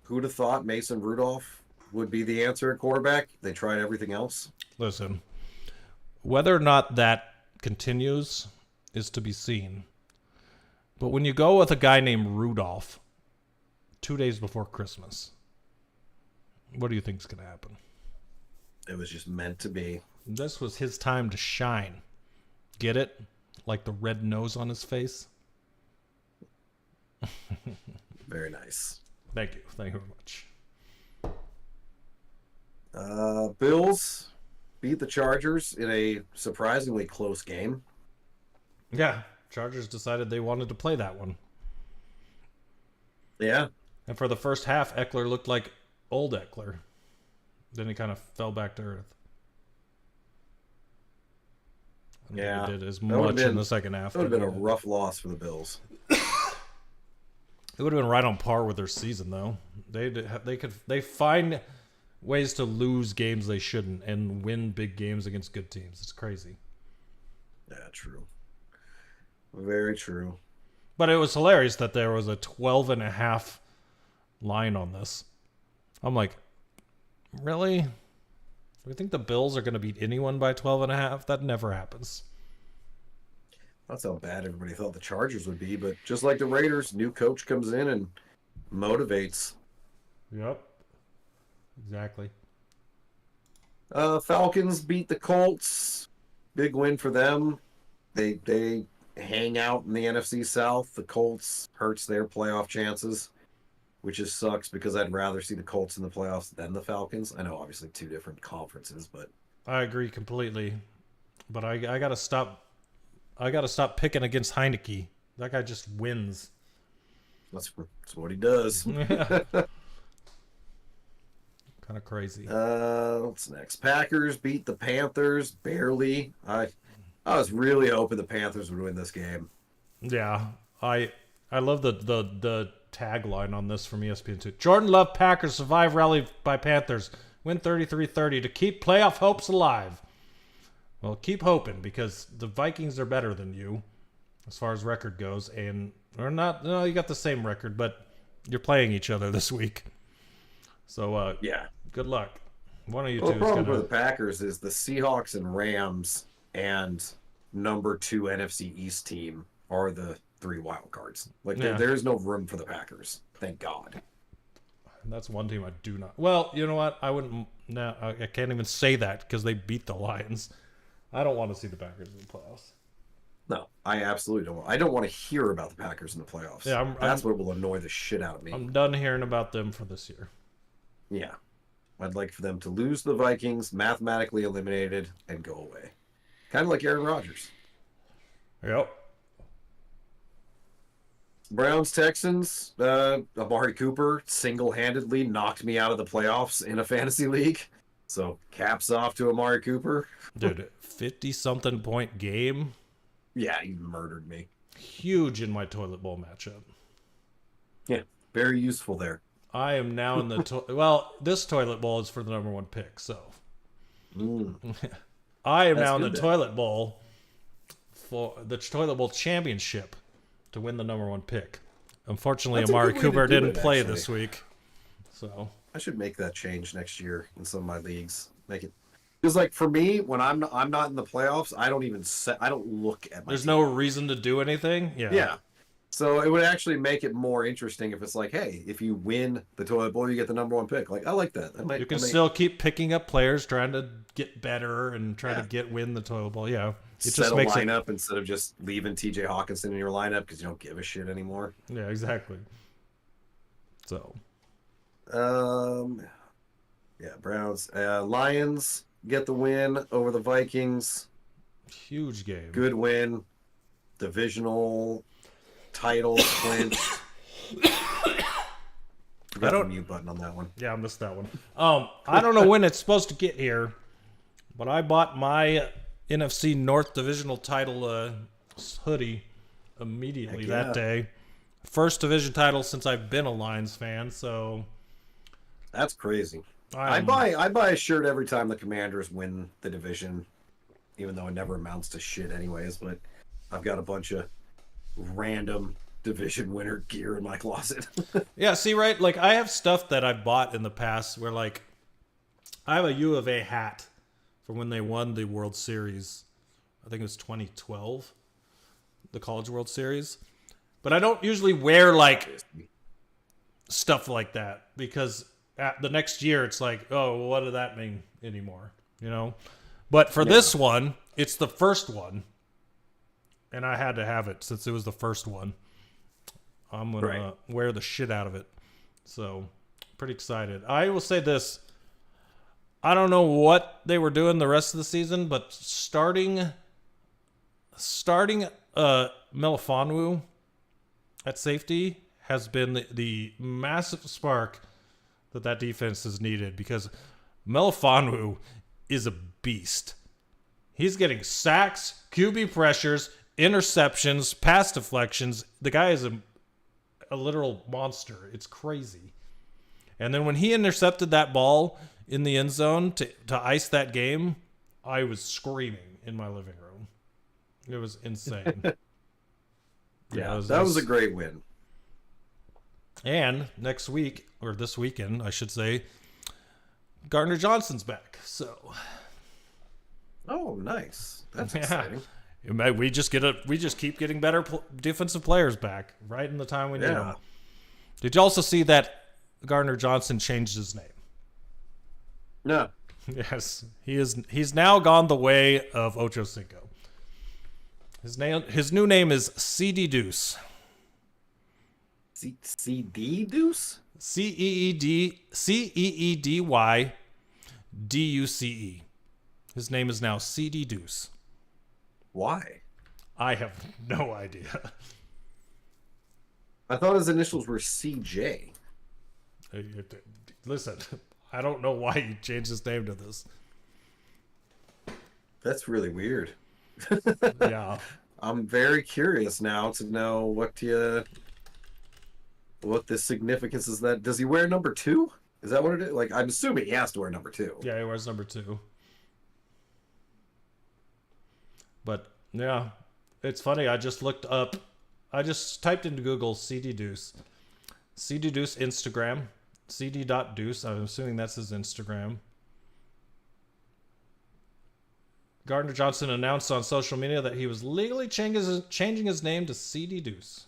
Who'd have thought Mason Rudolph would be the answer at quarterback? They tried everything else. Listen, whether or not that continues is to be seen. But when you go with a guy named Rudolph 2 days before Christmas, what do you think is going to happen? It was just meant to be. This was his time to shine. Get it? Like the red nose on his face. Very nice. Thank you. Thank you very much. Bills beat the Chargers in a surprisingly close game. Yeah. Chargers decided they wanted to play that one. Yeah. And for the first half, Eckler looked like old Eckler. Then he kind of fell back to earth. Yeah. He did as much in the second half. That would have been a rough loss for the Bills. It would have been right on par with their season, though. They find ways to lose games they shouldn't and win big games against good teams. It's crazy. Yeah, true. Very true. But it was hilarious that there was a 12.5 line on this. I'm like, really? Do we think the Bills are going to beat anyone by 12.5? That never happens. That's how bad everybody thought the Chargers would be, but just like the Raiders, new coach comes in and motivates. Yep. Exactly. Falcons beat the Colts. Big win for them. They hang out in the NFC South. The Colts hurts their playoff chances, which just sucks because I'd rather see the Colts in the playoffs than the Falcons. I know obviously two different conferences, but I agree completely. But I gotta stop. I gotta stop picking against Heineke. That guy just wins. That's what he does. Yeah. Kind of crazy. What's next? Packers beat the Panthers barely. I was really hoping the Panthers would win this game. Yeah, I love the tagline on this from ESPN2. Jordan Love Packers survive rally by Panthers. Win 33-30 to keep playoff hopes alive. Well, keep hoping because the Vikings are better than you as far as record goes. And or not, no, you got the same record, but you're playing each other this week. So, yeah. Good luck. One of you Well, two the is problem going for the Packers is the Seahawks and Rams and number 2 NFC East team are the 3 wild cards. Like, there's no room for the Packers. Thank God. That's one team I do not. Well, you know what? I wouldn't. No, I can't even say that because they beat the Lions. I don't want to see the Packers in the playoffs. No, I absolutely don't. I don't want to hear about the Packers in the playoffs. Yeah, that's what will annoy the shit out of me. I'm done hearing about them for this year. Yeah. I'd like for them to lose the Vikings, mathematically eliminated, and go away. Kind of like Aaron Rodgers. Yep. Browns, Texans, Amari Cooper single-handedly knocked me out of the playoffs in a fantasy league. So, caps off to Amari Cooper. Dude, 50-something point game. Yeah, he murdered me. Huge in my toilet bowl matchup. Yeah, very useful there. I am now in the... well, this toilet bowl is for the number 1 pick, so... I am now in the toilet bowl for the toilet bowl championship to win the number 1 pick. Unfortunately, Amari Cooper didn't play this week, so I should make that change next year in some of my leagues. Make it because, like, for me, when I'm not in the playoffs, I don't look at my there's team. no reason to do anything. Yeah. So it would actually make it more interesting if it's like, hey, if you win the toilet bowl, you get the number 1 pick. Like, I like that. You can still keep picking up players, trying to get better and try to win the toilet bowl. Yeah. It just makes a lineup instead of just leaving TJ Hawkinson in your lineup because you don't give a shit anymore. Yeah, exactly. So, Browns, Lions get the win over the Vikings. Huge game. Good win. Divisional title clinched. I don't mute button on that one. Yeah, I missed that one. I don't know when it's supposed to get here, but I bought my NFC North divisional title hoodie immediately that day. First division title since I've been a Lions fan, so that's crazy. I buy a shirt every time the Commanders win the division, even though it never amounts to shit anyways, but I've got a bunch of random division winner gear in my closet. Yeah, see, right? Like, I have stuff that I've bought in the past where, like, I have a U of A hat from when they won the World Series. I think it was 2012, the College World Series. But I don't usually wear, like, stuff like that because the next year it's like, oh, what did that mean anymore? You know? But for this one, it's the first one. And I had to have it since it was the first one. I'm going to wear the shit out of it. So, pretty excited. I will say this. I don't know what they were doing the rest of the season, but starting Melifonwu at safety has been the massive spark that defense has needed because Melifonwu is a beast. He's getting sacks, QB pressures, interceptions, pass deflections. The guy is a literal monster. It's crazy. And then when he intercepted that ball in the end zone to ice that game, I was screaming in my living room. It was insane. That was a great win. And next week, or this weekend, I should say, Gardner Johnson's back. So, oh, nice. That's exciting. We just keep getting better defensive players back right in the time we need them. Did you also see that Gardner Johnson changed his name? No. Yes, he's now gone the way of Ocho Cinco. His new name is CD Deuce. CD Deuce? CEEDYDUCE. His name is now CD Deuce. Why? I have no idea. I thought his initials were CJ. Listen, I don't know why he changed his name to this. That's really weird. Yeah. I'm very curious now to know what the significance is. That does he wear number 2? Is that what it is? Like, I'm assuming he has to wear number 2. Yeah, he wears number 2. But yeah, it's funny. I just typed into Google CD Deuce. CD Deuce Instagram. CD.Deuce. I'm assuming that's his Instagram. Gardner Johnson announced on social media that he was legally changing his name to CD Deuce.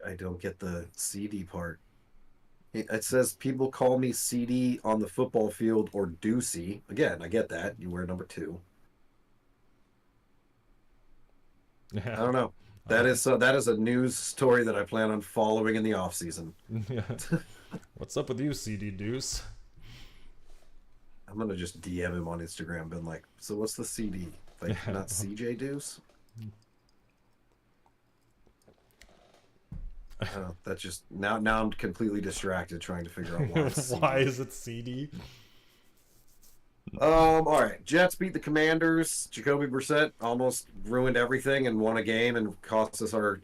I don't get the CD part. It says people call me CD on the football field or Deucey. Again, I get that. You wear number 2. Yeah. I don't know. That is a news story that I plan on following in the off season. Yeah. What's up with you, CD Deuce? I'm gonna just DM him on Instagram, been like, so what's the CD? Like, not CJ Deuce? That's just now I'm completely distracted trying to figure out why. Why is it CD? All right. Jets beat the Commanders. Jacoby Brissett almost ruined everything and won a game and cost us our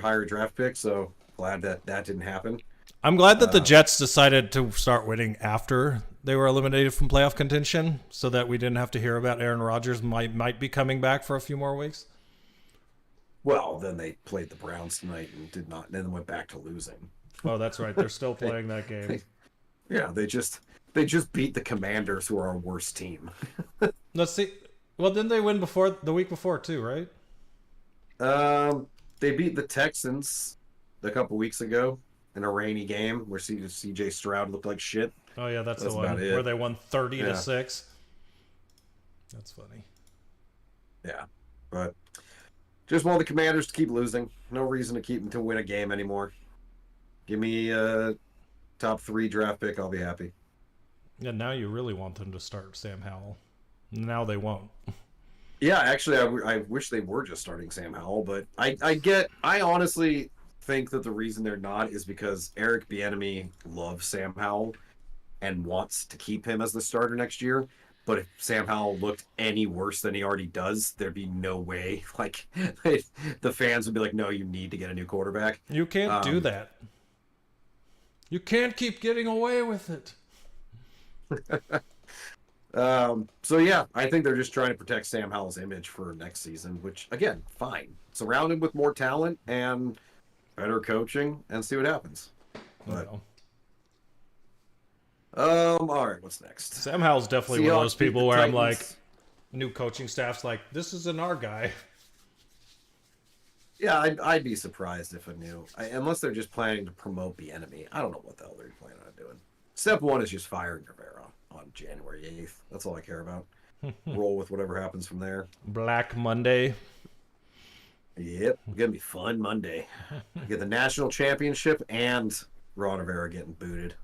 higher draft pick. So glad that didn't happen. I'm glad that the Jets decided to start winning after they were eliminated from playoff contention, so that we didn't have to hear about Aaron Rodgers might be coming back for a few more weeks. Well, then they played the Browns tonight and did not. Then went back to losing. Oh, that's right. They're still playing that game. Yeah, they just beat the Commanders, who are our worst team. Let's see. Well, didn't they win the week before too, right? They beat the Texans a couple weeks ago in a rainy game where CJ Stroud looked like shit. Oh yeah, that's the one where they won 30-6. That's funny. Yeah, but just want the Commanders to keep losing. No reason to keep them to win a game anymore. Give me a top 3 draft pick. I'll be happy. Yeah, now you really want them to start Sam Howell. Now they won't. Yeah, actually, I wish they were just starting Sam Howell, but I honestly think that the reason they're not is because Eric Bieniemy loves Sam Howell and wants to keep him as the starter next year. But if Sam Howell looked any worse than he already does, there'd be no way. Like, the fans would be like, no, you need to get a new quarterback. You can't do that. You can't keep getting away with it. So yeah, I think they're just trying to protect Sam Howell's image for next season, which, again, fine. Surround him with more talent and better coaching and see what happens. But, all right, what's next? Sam Howell's definitely one of those people where I'm like, new coaching staff's like, this isn't our guy. Yeah, I'd be surprised if unless they're just planning to promote the enemy. I don't know what the hell they're planning on doing. Step 1 is just firing Rivera on January 8th. That's all I care about. Roll with whatever happens from there. Black Monday. Yep, it's gonna be fun Monday. Get the national championship and Ron Rivera getting booted.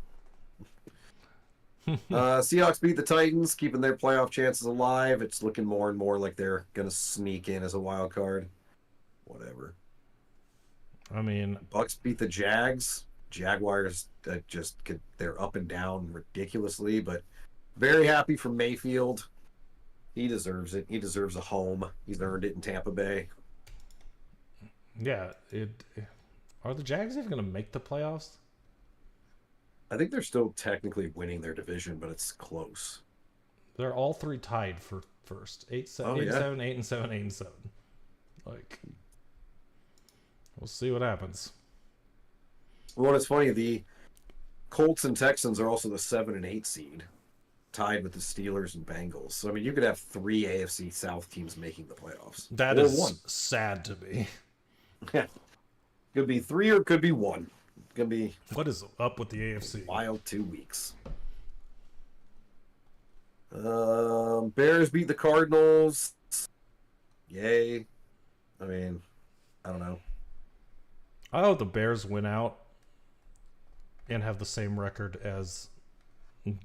Seahawks beat the Titans, keeping their playoff chances alive. It's looking more and more like they're gonna sneak in as a wild card. Whatever. I mean, Bucks beat the Jags. Jaguars they're up and down ridiculously, but very happy for Mayfield. He deserves it. He deserves a home. He's earned it in Tampa Bay. Yeah, are the Jags even going to make the playoffs? I think they're still technically winning their division, but it's close. They're all 3 tied for first. 8-7, 8-7, 8-7, 8-7. Like, we'll see what happens. Well, it's funny. The Colts and Texans are also the 7 and 8 seed, tied with the Steelers and Bengals. So I mean, you could have 3 AFC South teams making the playoffs. That is one. Sad to me. Yeah, could be 3 or could be 1. Could be. What is up with the AFC? Wild 2 weeks. Bears beat the Cardinals. Yay. I mean, I don't know. I hope the Bears win out and have the same record as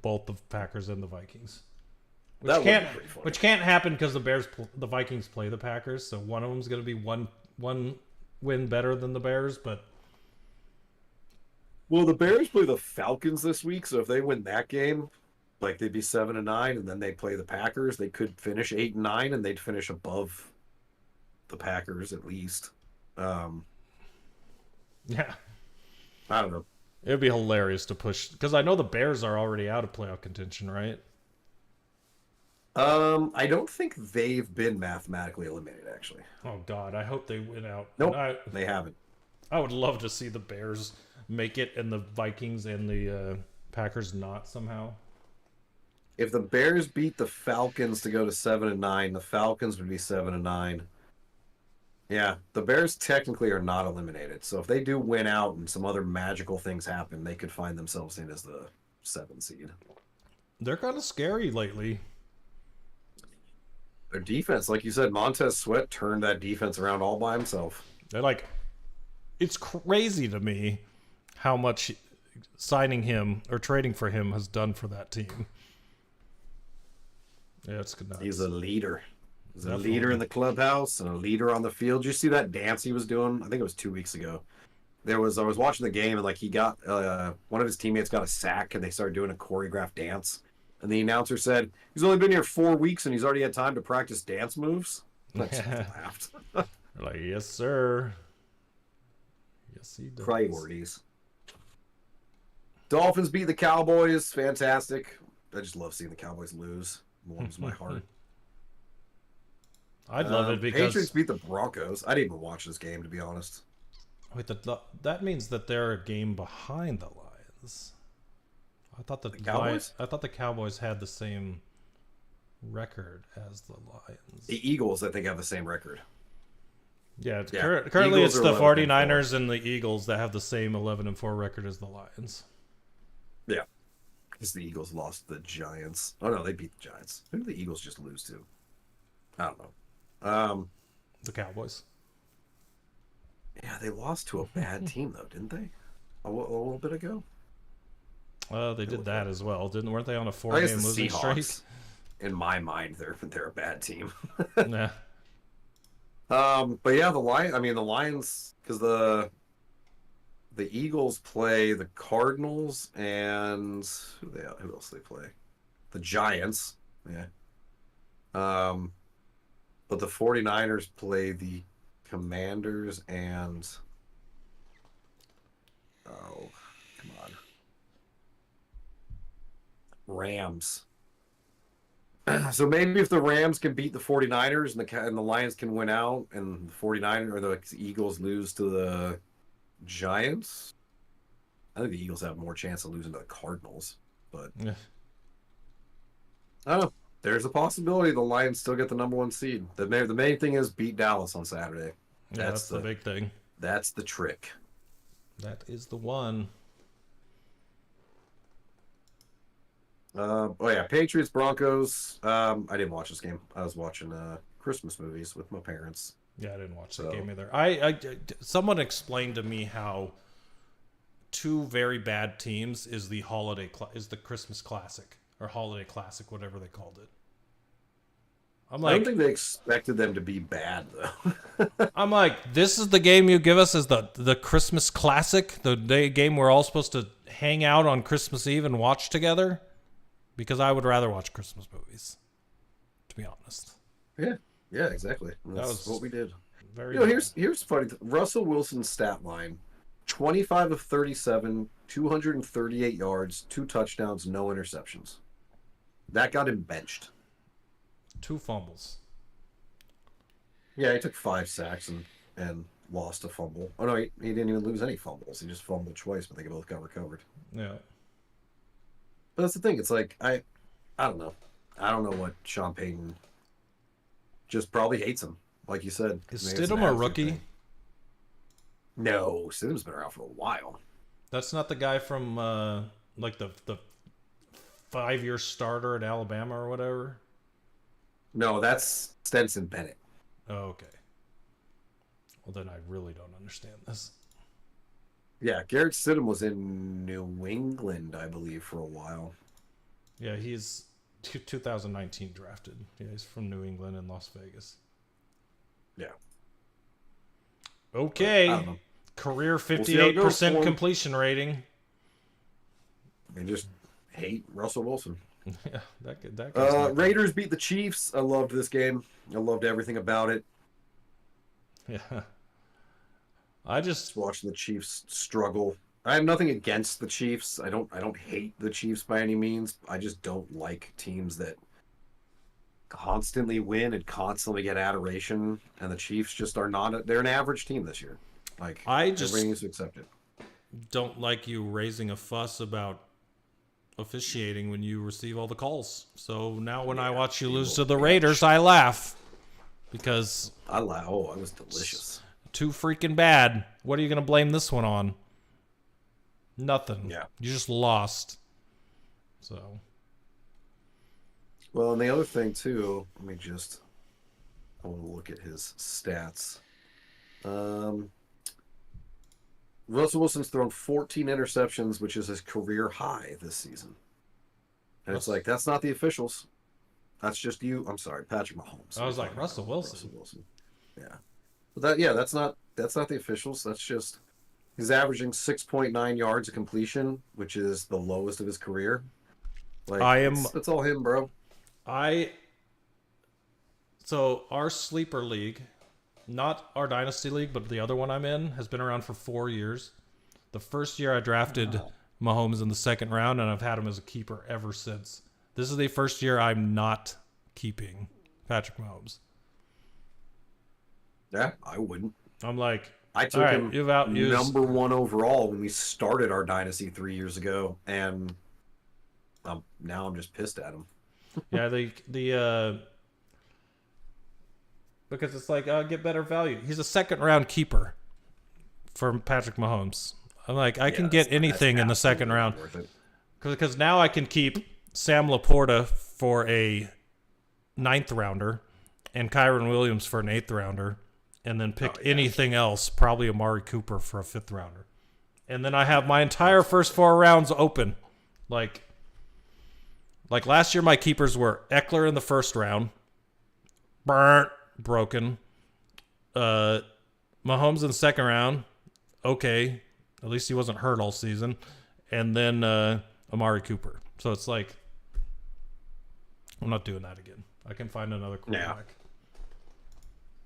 both the Packers and the Vikings. Which can't happen because the Vikings play the Packers, so one of them's going to be one win better than the Bears, but well, the Bears play the Falcons this week, so if they win that game, Like they'd be 7-9, and then they play the Packers. They could finish 8-9, and they'd finish above the Packers at least. Yeah. I don't know. It'd be hilarious to push, because I know the Bears are already out of playoff contention, right? I don't think they've been mathematically eliminated, actually. Oh God, I hope they win out. Nope, they haven't. I would love to see the Bears make it and the Vikings and the Packers not somehow. If the Bears beat the Falcons to go to 7-9, the Falcons would be 7-9. Yeah, the Bears technically are not eliminated. So if they do win out and some other magical things happen, they could find themselves in as the 7 seed. They're kind of scary lately. Their defense, like you said, Montez Sweat turned that defense around all by himself. They're like, it's crazy to me how much signing him or trading for him has done for that team. Yeah, it's good. He's a leader. He's a leader in the clubhouse and a leader on the field. Did you see that dance he was doing? I think it was 2 weeks ago. I was watching the game, and like he got one of his teammates got a sack, and they started doing a choreographed dance. And the announcer said, he's only been here 4 weeks, and he's already had time to practice dance moves. I just laughed. Like, yes, sir. Yes, he does. Priorities. Dolphins beat the Cowboys. Fantastic. I just love seeing the Cowboys lose. It warms my heart. I'd love it because Patriots beat the Broncos. I didn't even watch this game, to be honest. Wait, that means that they're a game behind the Lions. I thought the Cowboys? I thought the Cowboys had the same record as the Lions. The Eagles, I think, have the same record. Yeah, currently Eagles it's the 11-4. 49ers and the Eagles that have the same 11-4 record as the Lions. Yeah. Because the Eagles lost the Giants. Oh, no, they beat the Giants. Who did the Eagles just lose to? I don't know. The Cowboys. Yeah, they lost to a bad team, though, didn't they? A little bit ago? They did that as well. Weren't they on a I guess 4-game the losing streak? Seahawks, in my mind, they're a bad team. Yeah. But yeah, the Lions, because the Eagles play the Cardinals and who else they play? The Giants. Yeah. But the 49ers play the Commanders and come on. Rams. So maybe if the Rams can beat the 49ers and the Lions can win out and the 49ers or the Eagles lose to the Giants, I think the Eagles have more chance of losing to the Cardinals. But Yeah. I don't know. There's a possibility the Lions still get the number 1 seed. The main thing is beat Dallas on Saturday. Yeah, that's the big thing. That's the trick. That is the one. Patriots, Broncos. I didn't watch this game. I was watching Christmas movies with my parents. Yeah, I didn't watch that game either. Someone explained to me how 2 very bad teams is the Christmas Classic or Holiday Classic, whatever they called it. I don't think they expected them to be bad, though. I'm like, this is the game you give us as the Christmas Classic, the game we're all supposed to hang out on Christmas Eve and watch together? Because I would rather watch Christmas movies, to be honest. Yeah, exactly. That's what we did. Here's funny. Russell Wilson's stat line: 25 of 37, 238 yards, 2 touchdowns, no interceptions. That got him benched. 2 fumbles. Yeah, he took 5 sacks and lost a fumble. Oh no, he didn't even lose any fumbles. He just fumbled twice, but they both got recovered. Yeah. But that's the thing. It's like I don't know. I don't know what Sean Payton just probably hates him, like you said. Is Stidham a rookie? Thing. No, Stidham's been around for a while. That's not the guy from like the 5-year starter at Alabama or whatever. No, that's Stetson Bennett. Oh, okay. Well, then I really don't understand this. Yeah, Garrett Stidham was in New England, I believe, for a while. Yeah, he's 2019 drafted. Yeah, he's from New England and Las Vegas. Yeah. Okay. Career 58% completion rating. They just hate Russell Wilson. Yeah, that Raiders beat the Chiefs. I loved this game. I loved everything about it. Yeah. I just watching the Chiefs struggle. I have nothing against the Chiefs. I don't hate the Chiefs by any means. I just don't like teams that constantly win and constantly get adoration. And the Chiefs just are not. They're an average team this year. Like everybody needs to accept it. Don't like you raising a fuss about officiating when you receive all the calls. So now when I watch you lose to the Raiders, I laugh because I laugh. Oh, it was delicious. Too freaking bad. What are you going to blame this one on? Nothing. Yeah. You just lost. So. Well, and the other thing too, I want to look at his stats. Russell Wilson's thrown 14 interceptions, which is his career high this season. And it's like, that's not the officials. That's just you. I'm sorry, Patrick Mahomes. I was like, Russell Wilson. Yeah. But that's not the officials. That's just he's averaging 6.9 yards of completion, which is the lowest of his career. Like that's all him, bro. So our sleeper league, not our dynasty league, but the other one I'm in, has been around for 4 years. The first year I drafted Mahomes in the second round, and I've had him as a keeper ever since. This is the first year I'm not keeping Patrick Mahomes. Yeah, I wouldn't. I'm like, I took him number 1 overall when we started our dynasty 3 years ago, and now I'm just pissed at him. Yeah, because it's like, get better value. He's a second round keeper for Patrick Mahomes. I'm like, I can get anything in the second round. Because now I can keep Sam Laporta for a 9th rounder and Kyron Williams for an 8th rounder, and then pick anything else, probably Amari Cooper for a 5th rounder. And then I have my entire first 4 rounds open. Like last year, my keepers were Eckler in the first round, broken. Mahomes in the second round, okay. At least he wasn't hurt all season. And then Amari Cooper. So it's like, I'm not doing that again. I can find another quarterback.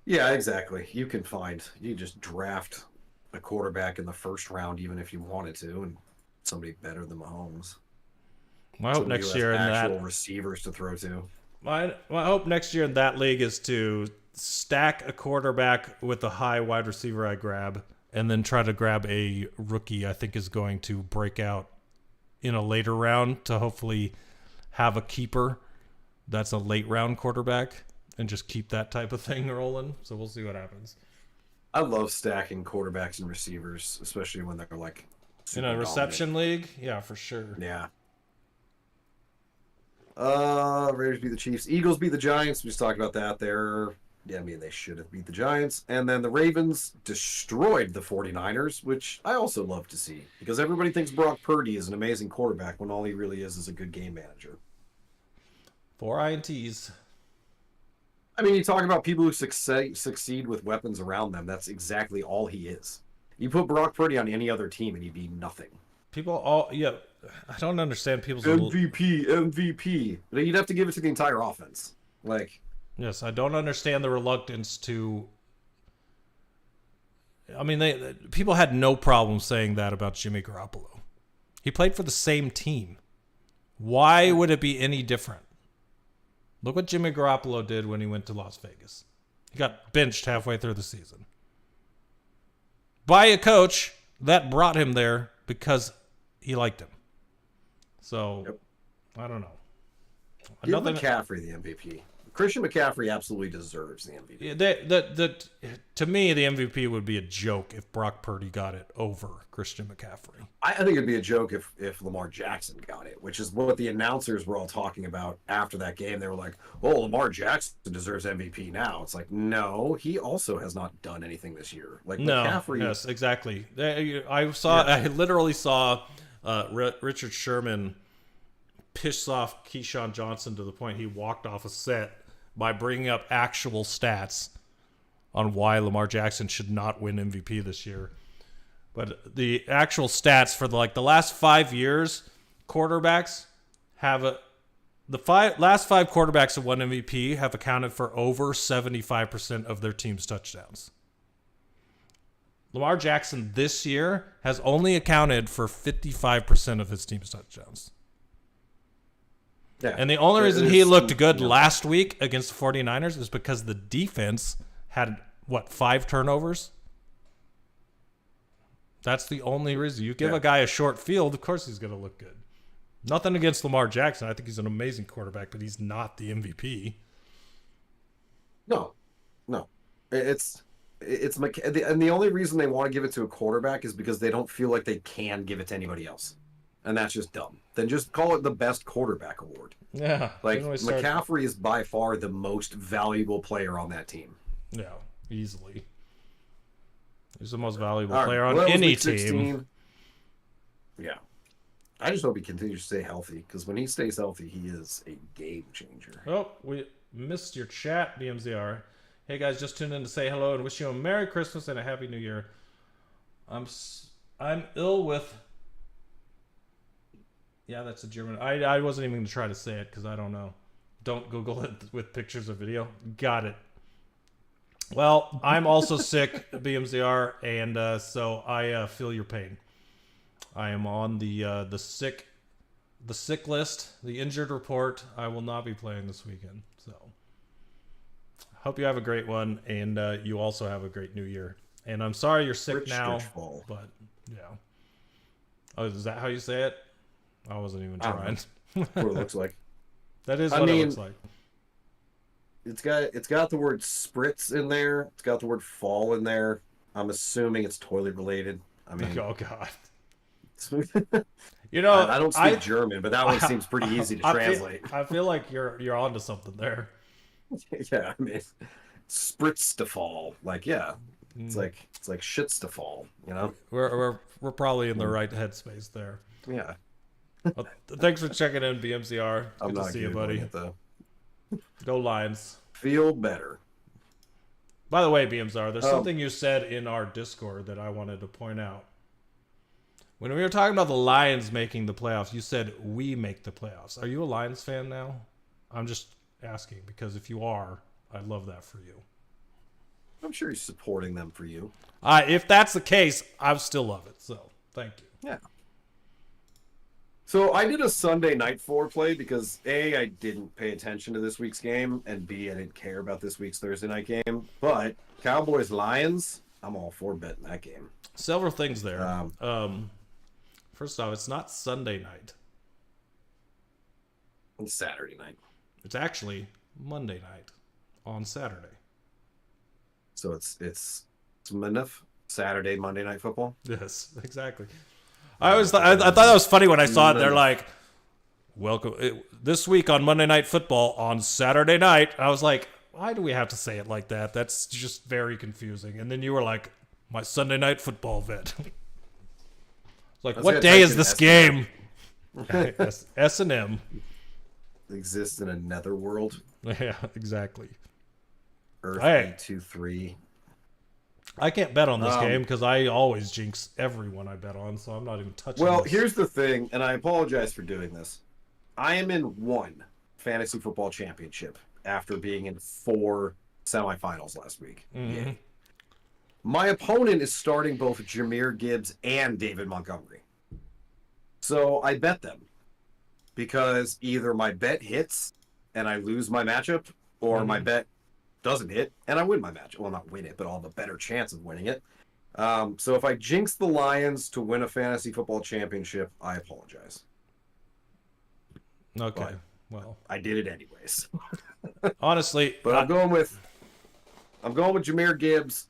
Yeah, exactly. You just draft a quarterback in the first round, even if you wanted to, and somebody better than Mahomes. I hope next year in actual receivers to throw to. My hope next year in that league is to stack a quarterback with a high wide receiver I grab, and then try to grab a rookie I think is going to break out in a later round to hopefully have a keeper that's a late round quarterback and just keep that type of thing rolling. So we'll see what happens. I love stacking quarterbacks and receivers, especially when they're like in a reception league. Yeah, for sure. Yeah. Raiders beat the Chiefs. Eagles beat the Giants. We just talked about that there. Yeah, I mean, they should have beat the Giants. And then the Ravens destroyed the 49ers, which I also love to see. Because everybody thinks Brock Purdy is an amazing quarterback when all he really is a good game manager. 4 INTs. I mean, you talk about people who succeed with weapons around them. That's exactly all he is. You put Brock Purdy on any other team and he'd be nothing. I don't understand people's MVP. But you'd have to give it to the entire offense. Yes, I don't understand the reluctance to. I mean, people had no problem saying that about Jimmy Garoppolo. He played for the same team. Why would it be any different? Look what Jimmy Garoppolo did when he went to Las Vegas. He got benched halfway through the season by a coach that brought him there because he liked him. So, I don't know. Give McCaffrey the MVP. Christian McCaffrey absolutely deserves the MVP. To me, the MVP would be a joke if Brock Purdy got it over Christian McCaffrey. I think it'd be a joke if Lamar Jackson got it, which is what the announcers were all talking about after that game. They were like, oh, Lamar Jackson deserves MVP now. It's like, no, he also has not done anything this year. McCaffrey. Yes, exactly. I literally saw Richard Sherman piss off Keyshawn Johnson to the point he walked off a set by bringing up actual stats on why Lamar Jackson should not win MVP this year. But the actual stats for the last 5 years, quarterbacks have last five quarterbacks that won MVP have accounted for over 75% of their team's touchdowns. Lamar Jackson this year has only accounted for 55% of his team's touchdowns. Yeah. And the only reason he looked good last week against the 49ers is because the defense had, 5 turnovers? That's the only reason. You give a guy a short field, of course he's going to look good. Nothing against Lamar Jackson. I think he's an amazing quarterback, but he's not the MVP. No. It's and the only reason they want to give it to a quarterback is because they don't feel like they can give it to anybody else. And that's just dumb. Then just call it the best quarterback award. Yeah. Like, McCaffrey is by far the most valuable player on that team. Yeah, easily. He's the most valuable player on any team. Yeah. I just hope he continues to stay healthy, because when he stays healthy, he is a game changer. Oh, we missed your chat, BMZR. Hey, guys, just tuned in to say hello and wish you a Merry Christmas and a Happy New Year. I'm ill with... Yeah, that's a German. I wasn't even going to try to say it because I don't know. Don't Google it with pictures or video. Got it. Well, I'm also sick, BMZR, and so I feel your pain. I am on the sick list, the injured report. I will not be playing this weekend. So, hope you have a great one, and you also have a great New Year. And I'm sorry you're sick now, but yeah. Oh, is that how you say it? I wasn't even trying. That's what it looks like. That is what it looks like. It's got the word spritz in there. It's got the word fall in there. I'm assuming it's toilet related. I mean, oh god. I don't speak German, but that one seems pretty easy to translate. I feel like you're onto something there. Yeah, I mean, spritz to fall. Like, yeah, it's like shits to fall. You know, we're probably in the right headspace there. Yeah. Well, thanks for checking in, BMCR. Good to see you, buddy. Go Lions. Feel better. By the way, BMCR, there's something you said in our Discord that I wanted to point out. When we were talking about the Lions making the playoffs, you said we make the playoffs. Are you a Lions fan now? I'm just asking because if you are, I'd love that for you. I'm sure he's supporting them for you. If that's the case, I still love it. So, thank you. Yeah. So I did a Sunday night foreplay because A, I didn't pay attention to this week's game, and B, I didn't care about this week's Thursday night game. But Cowboys-Lions, I'm all for betting that game. Several things there. First off, it's not Sunday night. It's Saturday night. It's actually Monday night on Saturday. So it's enough Saturday, Monday Night Football? Yes, exactly. I thought that was funny when I saw it. They're like, welcome this week on Monday Night Football on Saturday night. I was like, why do we have to say it like that? That's just very confusing. And then you were like, my Sunday Night Football vet. Like, what day is this game? S&M. Exists in a netherworld. Yeah, exactly. Earth 823. I can't bet on this game because I always jinx everyone I bet on, so I'm not even touching Well, this. Here's the thing, and I apologize for doing this. I am in 1 fantasy football championship after being in 4 semifinals last week. Mm-hmm. Yeah. My opponent is starting both Jahmyr Gibbs and David Montgomery. So I bet them because either my bet hits and I lose my matchup, or my bet doesn't hit and I win my matchup. Well, not win it, but I'll have a better chance of winning it. So if I jinx the Lions to win a fantasy football championship, I apologize. Okay, but well, I did it anyways. Honestly, but I'm going with Jahmyr Gibbs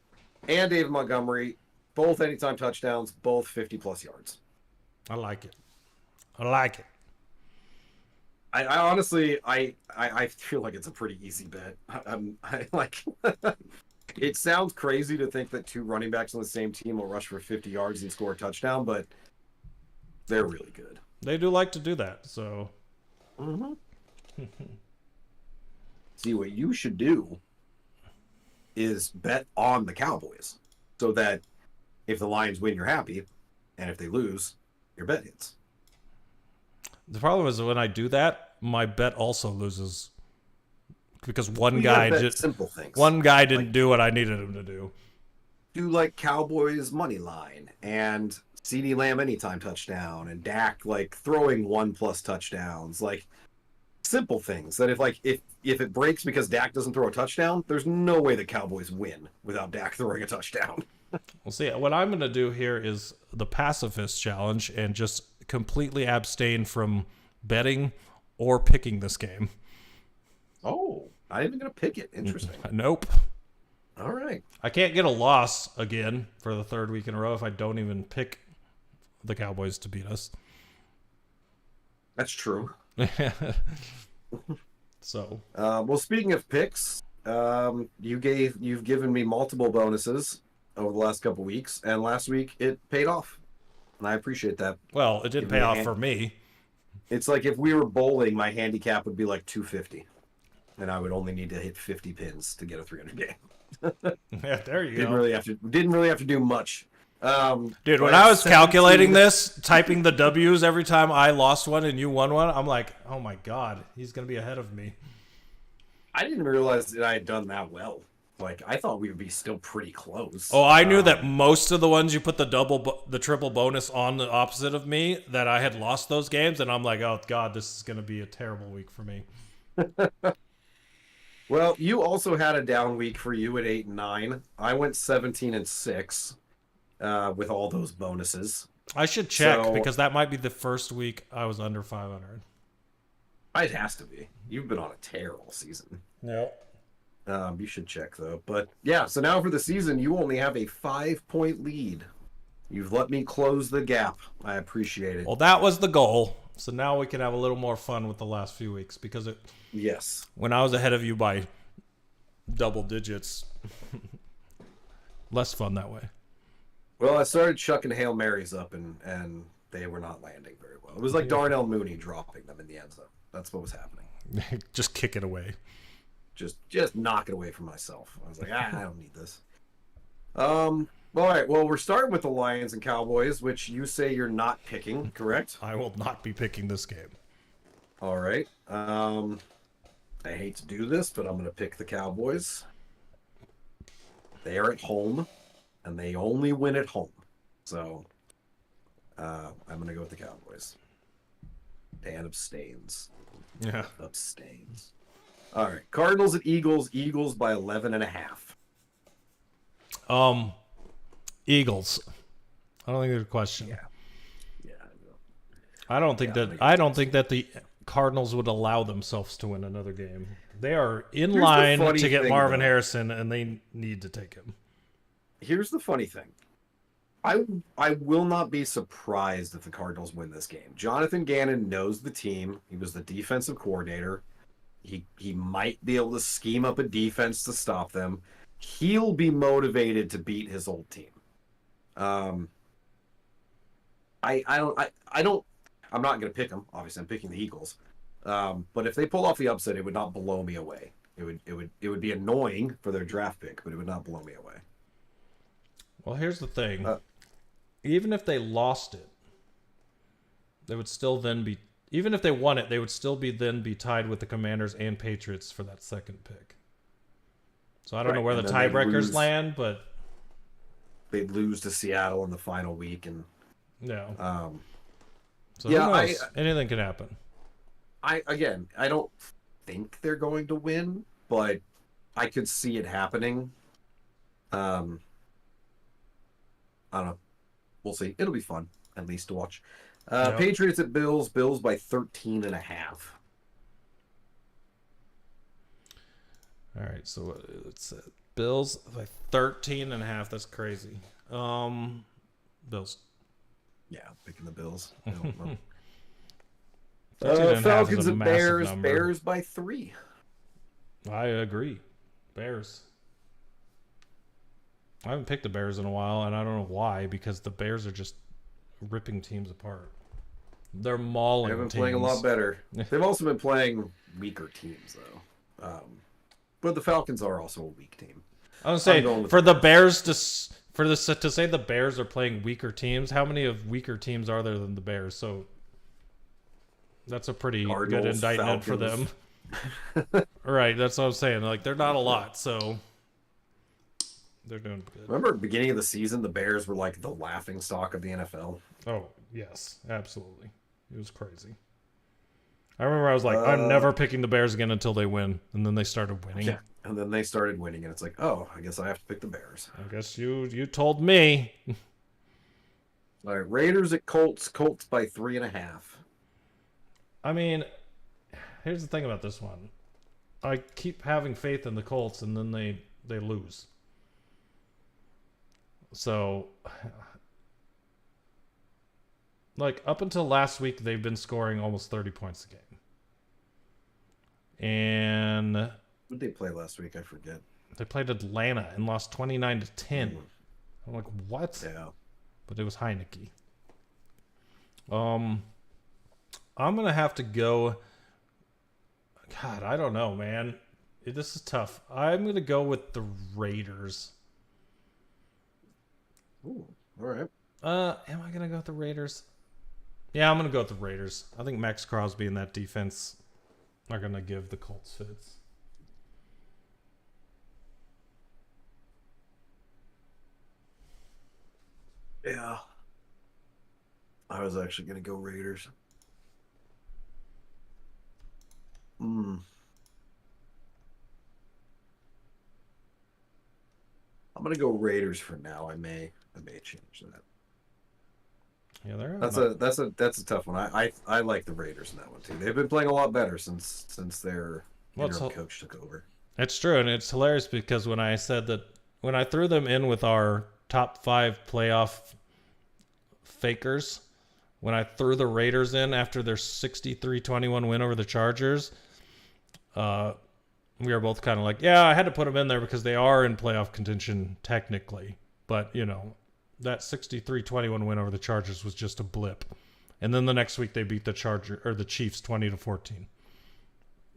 and David Montgomery, both anytime touchdowns, both 50-plus yards. I like it. I honestly, I feel like it's a pretty easy bet. I like. It sounds crazy to think that 2 running backs on the same team will rush for 50 yards and score a touchdown, but they're really good. They do like to do that, so. Mm-hmm. See, what you should do is bet on the Cowboys so that if the Lions win, you're happy, and if they lose, your bet hits. The problem is when I do that, my bet also loses because one You guy gotta bet just simple things. one guy didn't do what I needed him to do. Do like Cowboys money line and CeeDee Lamb anytime touchdown and Dak like throwing 1+ touchdowns, like simple things that if it breaks because Dak doesn't throw a touchdown, there's no way the Cowboys win without Dak throwing a touchdown. We'll see. What I'm going to do here is the pacifist challenge and just completely abstain from betting or picking this game. Oh, I'm even gonna pick it. Interesting. Nope. All right. I can't get a loss again for the third week in a row if I don't even pick the Cowboys to beat us. That's true. So, well, speaking of picks, you've given me multiple bonuses over the last couple weeks, and last week it paid off, and I appreciate that. well, it didn't pay off for me. It's like if we were bowling, my handicap would be like 250, and I would only need to hit 50 pins to get a 300 game. Yeah, there you Didn't go. really have to do much. Dude, when I was calculating this, typing the W's every time I lost one and you won one, I'm like, oh my God, he's going to be ahead of me. I didn't realize that I had done that well. Like, I thought we would be still pretty close. Oh, I knew that most of the ones you put the triple bonus on the opposite of me, that I had lost those games, and I'm like, oh God, this is going to be a terrible week for me. Well, you also had a down week for you at 8-9. I went 17-6 with all those bonuses. I should check because that might be the first week I was under 500. It has to be. You've been on a tear all season. Yep. You should check though. But yeah, so now for the season, you only have a 5-point lead. You've let me close the gap. I appreciate it. Well, that was the goal. So now we can have a little more fun with the last few weeks because Yes. when I was ahead of you by double digits, less fun that way. Well, I started chucking Hail Marys up and they were not landing very well. It was like Darnell Mooney dropping them in the end zone. That's what was happening. Just kick it away. Just knock it away from myself. I was like, I don't need this. All right. Well, we're starting with the Lions and Cowboys, which you say you're not picking, correct? I will not be picking this game. All right. I hate to do this, but I'm going to pick the Cowboys. They are at home, and they only win at home. So I'm going to go with the Cowboys. Dan abstains. Yeah. Abstains. All right. Cardinals at Eagles. Eagles by 11.5. Eagles. I don't think there's a question. Yeah. I don't think that the Cardinals would allow themselves to win another game. They are in Here's the line funny to get thing, Marvin though. Harrison, and they need to take him. Here's the funny thing. I will not be surprised if the Cardinals win this game. Jonathan Gannon knows the team. He was the defensive coordinator. He might be able to scheme up a defense to stop them. He'll be motivated to beat his old team. I'm not going to pick them. Obviously, I'm picking the Eagles. But if they pull off the upset, it would not blow me away. It would be annoying for their draft pick, but it would not blow me away. Well, here's the thing. Even if they lost it, they would still then be... Even if they won it, they would still be tied with the Commanders and Patriots for that second pick. So I don't know where the tiebreakers land, but... They'd lose to Seattle in the final week, and... No. So Yeah, who knows? Anything can happen. I don't think they're going to win, but I could see it happening. I don't know. We'll see. It'll be fun, at least to watch. Yep. Patriots at Bills. Bills by 13.5. All right, so it's Bills by 13.5. That's crazy. Bills. Yeah, picking the Bills. I don't know. 13.5 is Falcons a at massive Bears. number. Bears by 3. I agree. Bears. I haven't picked the Bears in a while, and I don't know why, because the Bears are just ripping teams apart. They're mauling They've been teams. playing a lot better. They've also been playing weaker teams, though. But the Falcons are also a weak team. I was saying, going with for the Bears to say the Bears are playing weaker teams, how many of weaker teams are there than the Bears? So That's a pretty Cardinals, good indictment Falcons. for them. Right, that's what I'm saying. Like, they're not a lot, so they're doing good. Remember at the beginning of the season, the Bears were like the laughing stock of the NFL? Oh, yes, absolutely. It was crazy. I remember I was like, I'm never picking the Bears again until they win. And then they started winning. Yeah, and then they started winning, and it's like, oh, I guess I have to pick the Bears. I guess you told me. All right, Raiders at Colts. Colts by 3.5. I mean, here's the thing about this one. I keep having faith in the Colts, and then they lose. So, like, up until last week, they've been scoring almost 30 points a game. And What did they play last week? I forget. they played Atlanta and lost 29-10. I'm like, what? Yeah. But it was Heineke. I'm gonna have to go. God, I don't know, man. This is tough. I'm gonna go with the Raiders. Ooh, all right. Am I gonna go with the Raiders? Yeah, I'm gonna go with the Raiders. I think Max Crosby and that defense are gonna give the Colts fits. Yeah. I was actually going to go Raiders. I'm going to go Raiders for now. I may change that. Yeah, they're That's a tough one. I like the Raiders in that one too. They've been playing a lot better since their interim coach took over. It's true, and it's hilarious because when I threw them in with our top 5 playoff fakers, when I threw the Raiders in after their 63-21 win over the Chargers, we were both kind of like, yeah, I had to put them in there because they are in playoff contention technically. But, that 63-21 win over the Chargers was just a blip. And then the next week they beat the Chiefs 20-14.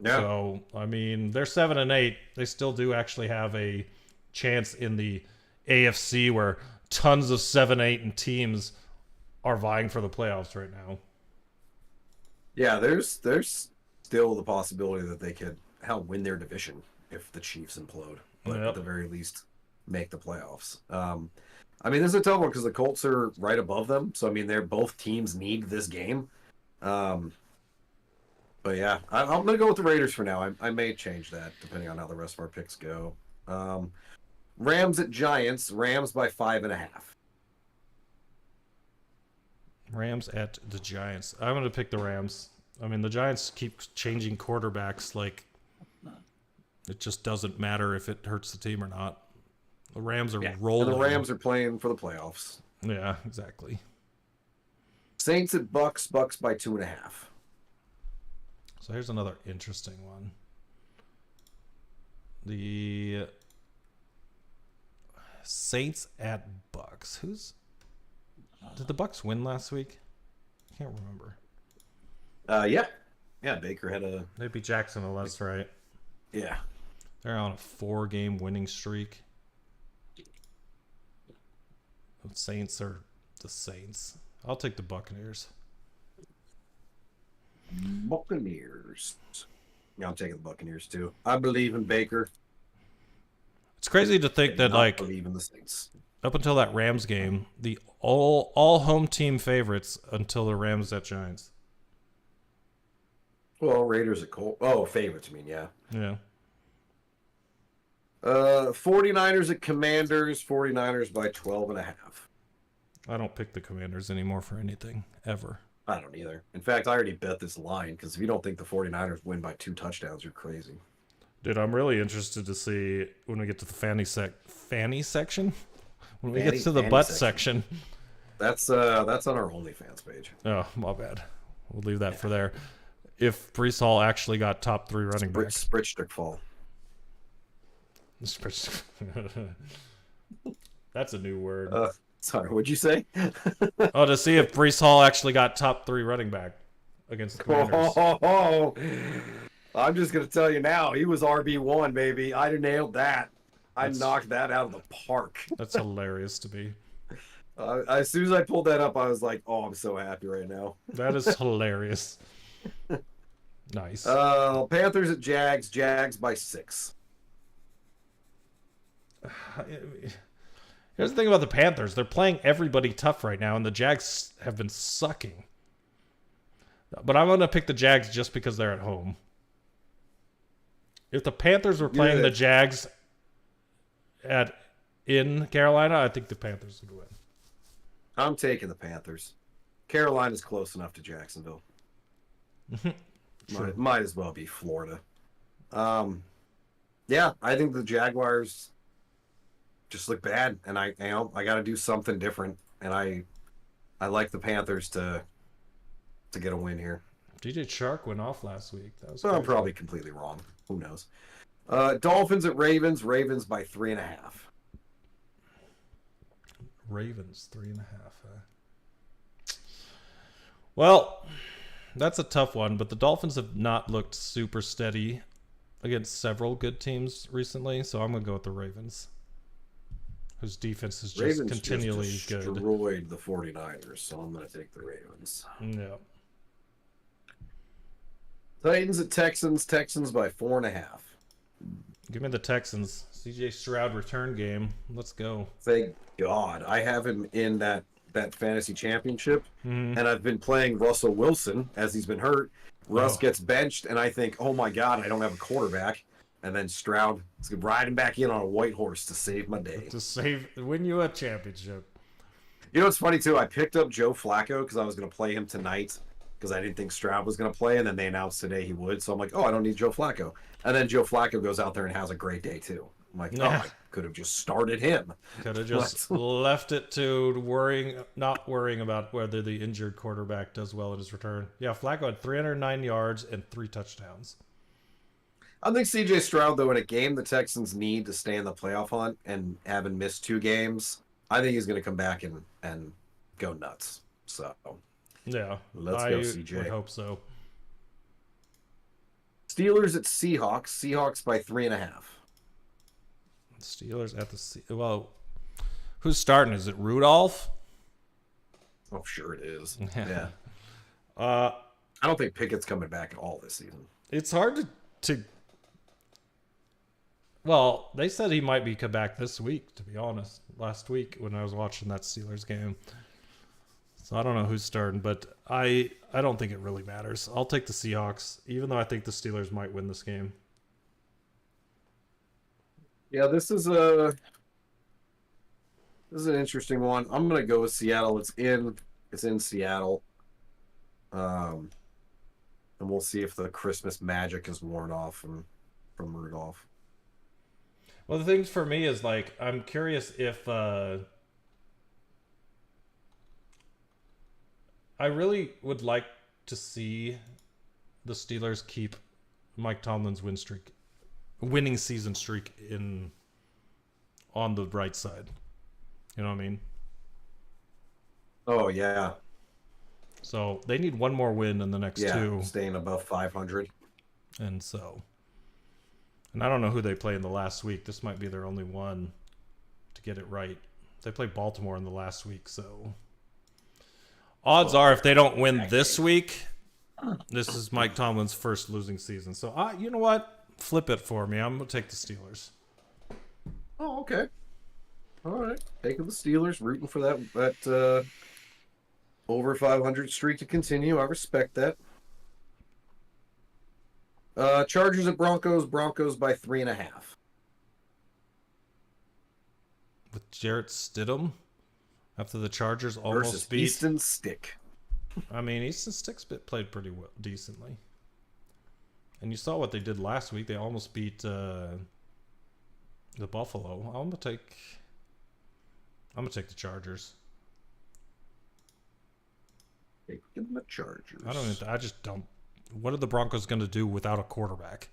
Yeah. So, I mean, they're 7-8. They still do actually have a chance in the AFC where tons of 7-8 teams are vying for the playoffs right now. Yeah, there's still the possibility that they could win their division if the Chiefs implode, but at the very least make the playoffs. I mean, this is a tough one because the Colts are right above them, so I mean, both teams need this game. But yeah, I'm going to go with the Raiders for now. I may change that depending on how the rest of our picks go. Rams at Giants. Rams by 5.5. Rams at the Giants. I'm going to pick the Rams. I mean, the Giants keep changing quarterbacks. Like, it just doesn't matter if it hurts the team or not. The Rams are rolling. And the Rams are playing for the playoffs. Yeah, exactly. Saints at Bucks. Bucks by 2.5. So here's another interesting one. The Saints at Bucks. Did the Bucks win last week? I can't remember. Yeah, Baker had they beat Jacksonville, that's right. Yeah. They're on a 4-game winning streak. The Saints are the Saints. I'll take the Buccaneers. Buccaneers. Yeah, I'm taking the Buccaneers too. I believe in Baker. It's crazy to think that, like, believe in the Saints. Up until that Rams game, the all home team favorites until the Rams at Giants. Well, Raiders at Colts. Oh, favorites, I mean, yeah. Yeah. 49ers at Commanders. 49ers by 12.5. I don't pick the Commanders anymore for anything, ever. I don't either. In fact, I already bet this line, because if you don't think the 49ers win by 2 touchdowns, you're crazy. Dude, I'm really interested to see when we get to the fanny section? When we get to the butt section. That's on our OnlyFans page. Oh, my bad. We'll leave that for there. If Breece Hall actually got top 3 running back. Sprichstick-fall. That's a new word. Sorry, what'd you say? To see if Breece Hall actually got top 3 running back against the Commanders. I'm just going to tell you now, he was RB1, baby. I nailed that. I knocked that out of the park. That's hilarious to me. As soon as I pulled that up, I was like, oh, I'm so happy right now. That is hilarious. Nice. Panthers at Jags. Jags by 6. Here's the thing about the Panthers. They're playing everybody tough right now, and the Jags have been sucking. But I'm going to pick the Jags just because they're at home. If the Panthers were playing the Jags in Carolina, I think the Panthers would win. I'm taking the Panthers. Carolina's close enough to Jacksonville. Might as well be Florida. Yeah, I think the Jaguars just look bad, and I got to do something different, and I like the Panthers to get a win here. DJ Chark went off last week. That was I'm probably completely wrong. Who knows? Dolphins at Ravens. Ravens by 3.5. Ravens 3.5. Well, that's a tough one, but the Dolphins have not looked super steady against several good teams recently, so I'm going to go with the Ravens, whose defense is just continually good. Ravens destroyed the 49ers, so I'm going to take the Ravens. Yeah. Titans at Texans. Texans by 4.5. Give me the Texans. CJ Stroud return game. Let's go. Thank God. I have him in that fantasy championship, and I've been playing Russell Wilson as he's been hurt. Russ gets benched, and I think, oh my God, I don't have a quarterback. And then Stroud is riding back in on a white horse to save my day. Win you a championship. You know what's funny, too? I picked up Joe Flacco because I was going to play him tonight because I didn't think Stroud was going to play, and then they announced today he would. So I'm like, oh, I don't need Joe Flacco. And then Joe Flacco goes out there and has a great day, too. I'm like, oh, I could have just started him. Could have just left it to not worrying about whether the injured quarterback does well at his return. Yeah, Flacco had 309 yards and 3 touchdowns. I think CJ Stroud, though, in a game the Texans need to stay in the playoff hunt and having missed 2 games, I think he's going to come back and go nuts. So, yeah, let's go, CJ. I would hope so. Steelers at Seahawks. Seahawks by 3.5. Steelers at well, who's starting? Is it Rudolph? Oh, sure it is. Yeah. I don't think Pickett's coming back at all this season. It's hard to. Well, they said he might come back this week, to be honest. Last week when I was watching that Steelers game. So I don't know who's starting, but I don't think it really matters. I'll take the Seahawks, even though I think the Steelers might win this game. Yeah, this is an interesting one. I'm gonna go with Seattle. It's in Seattle. And we'll see if the Christmas magic is worn off from Rudolph. Well, the thing for me is, like, I'm curious if I really would like to see the Steelers keep Mike Tomlin's winning season streak on the right side. You know what I mean? Oh, yeah. So they need one more win in the next 2. Staying above 500. And I don't know who they play in the last week. This might be their only one to get it right. They play Baltimore in the last week, so odds are if they don't win this week, this is Mike Tomlin's first losing season. So, you know what? Flip it for me. I'm going to take the Steelers. Oh, okay. All right. Taking the Steelers, rooting for that over 500 streak to continue. I respect that. Chargers at Broncos. Broncos by 3.5. With Jarrett Stidham after the Chargers almost versus beat Easton Stick. I mean, Easton Stick's played pretty well, decently. And you saw what they did last week. They almost beat the Buffalo. I'm gonna take the Chargers. Taking the Chargers. I just don't. What are the Broncos going to do without a quarterback?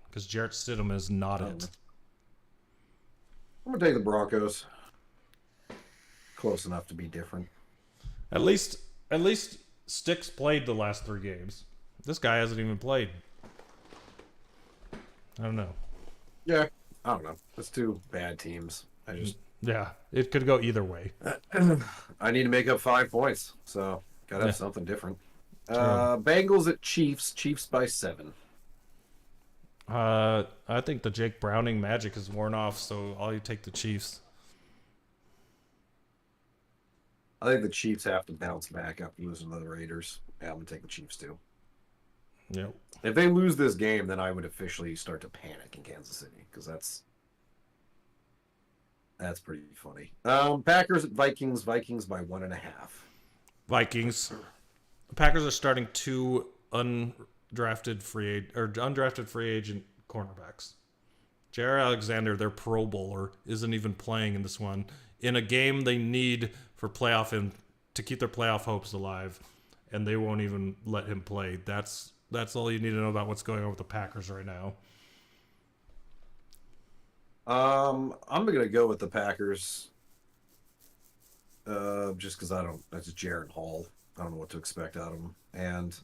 Because Jarrett Stidham is not it. I'm going to take the Broncos. Close enough to be different. At least Sticks played the last 3 games. This guy hasn't even played. I don't know. Yeah, I don't know. It's 2 bad teams. Yeah, it could go either way. I need to make up 5 points, so got to have something different. Bengals at Chiefs. Chiefs by 7. I think the Jake Browning magic is worn off, so I'll take the Chiefs. I think the Chiefs have to bounce back after losing to the Raiders. Yeah, I'm going to take the Chiefs too. Yep. If they lose this game, then I would officially start to panic in Kansas City, because that's pretty funny. Packers at Vikings. Vikings by 1.5. Vikings. The Packers are starting 2 undrafted free agent cornerbacks. Jair Alexander, their Pro Bowler, isn't even playing in this one in a game they need for to keep their playoff hopes alive, and they won't even let him play. That's all you need to know about what's going on with the Packers right now. I'm gonna go with the Packers. Just because that's Jaron Hall. I don't know what to expect out of him, and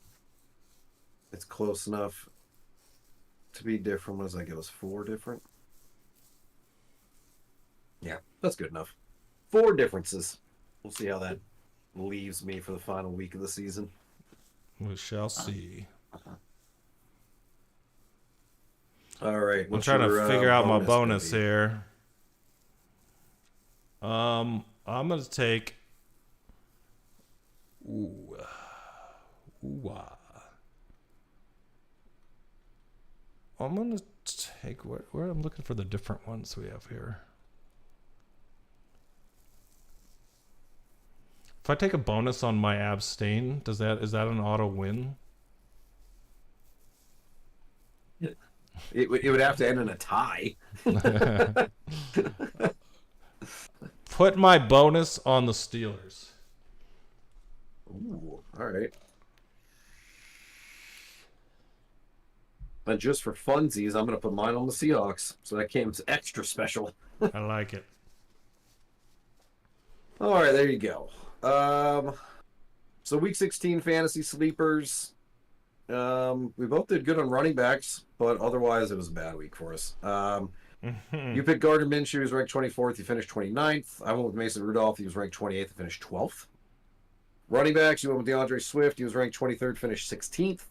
it's close enough to be different. What does that give us? 4 different. Yeah, that's good enough. 4 differences. We'll see how that leaves me for the final week of the season. We shall see. All right. I'm trying to figure out my bonus here. I'm gonna take. I'm gonna take where I'm looking for the different ones we have here. If I take a bonus on my abstain, is that an auto win? It would have to end in a tie. Put my bonus on the Steelers. Ooh, all right. But just for funsies, I'm going to put mine on the Seahawks. So that game's extra special. I like it. All right, there you go. So week 16 fantasy sleepers. We both did good on running backs, but otherwise it was a bad week for us. You picked Gardner Minshew, he was ranked 24th, he finished 29th. I went with Mason Rudolph, he was ranked 28th, he finished 12th. Running backs, you went with DeAndre Swift, he was ranked 23rd, finished 16th.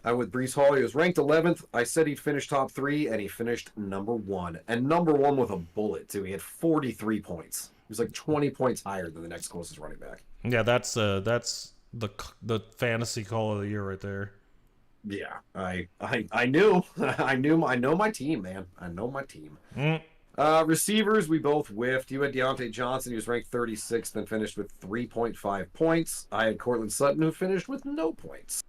I went with Breece Hall, he was ranked 11th. I said he'd finish top 3, and he finished number 1. And number 1 with a bullet, too. He had 43 points. He was like 20 points higher than the next closest running back. Yeah, that's the fantasy call of the year right there. Yeah, I knew. I know my team, man. I know my team. Receivers, we both whiffed. You had Deontay Johnson, he was ranked 36th and finished with 3.5 points. I had Cortland Sutton, who finished with no points.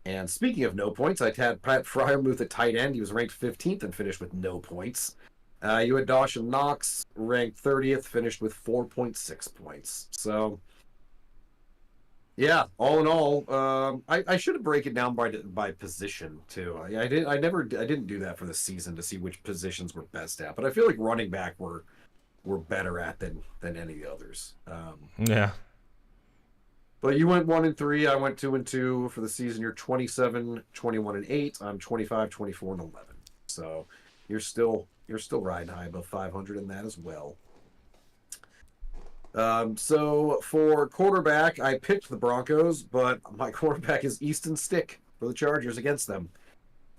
And speaking of no points, I had Pat Fryermuth at tight end. He was ranked 15th and finished with no points. You had Dawson Knox, ranked 30th, finished with 4.6 points. So, yeah, all in all, I should have break it down by position too. I didn't do that for the season to see which positions we're best at. But I feel like running back we're better at than any of the others. Yeah. But you went 1 and 3. I went 2 and 2 for the season. You're 27, 21 and 8. I'm 25, 24 and 11. So you're still riding high above 500 in that as well. So for quarterback, I picked the Broncos, but my quarterback is Easton Stick for the Chargers against them.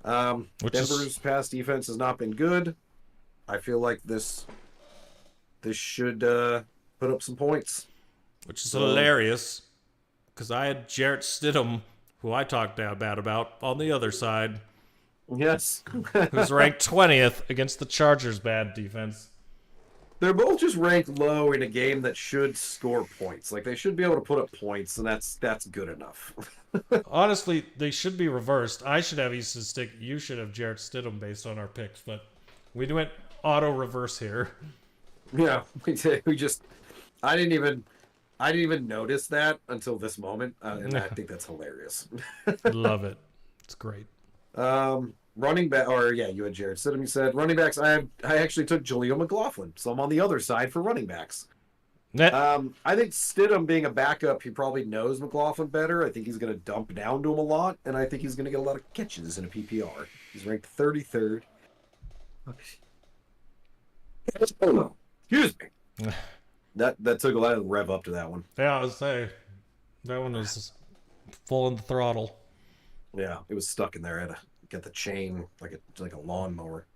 Denver's pass defense has not been good. I feel like this should put up some points. Which is hilarious, because I had Jarrett Stidham, who I talked bad about, on the other side. Yes. Who's ranked 20th against the Chargers' bad defense. They're both just ranked low in a game that should score points. Like, they should be able to put up points, and that's good enough. Honestly, they should be reversed. I should have Easton Stick. You should have Jarrett Stidham based on our picks, but we went auto reverse here. Yeah, we did. I didn't even notice that until this moment, and I think that's hilarious. Love it. It's great. Running back, you had Jared Stidham. You said running backs. I actually took Jaleel McLaughlin, so I'm on the other side for running backs. I think Stidham being a backup, he probably knows McLaughlin better. I think he's going to dump down to him a lot, and I think he's going to get a lot of catches in a PPR. He's ranked 33rd. Excuse me. That took a lot of rev up to that one. Yeah, I was saying that one was full in the throttle. Yeah, it was stuck in there. I had to get the chain like a lawnmower.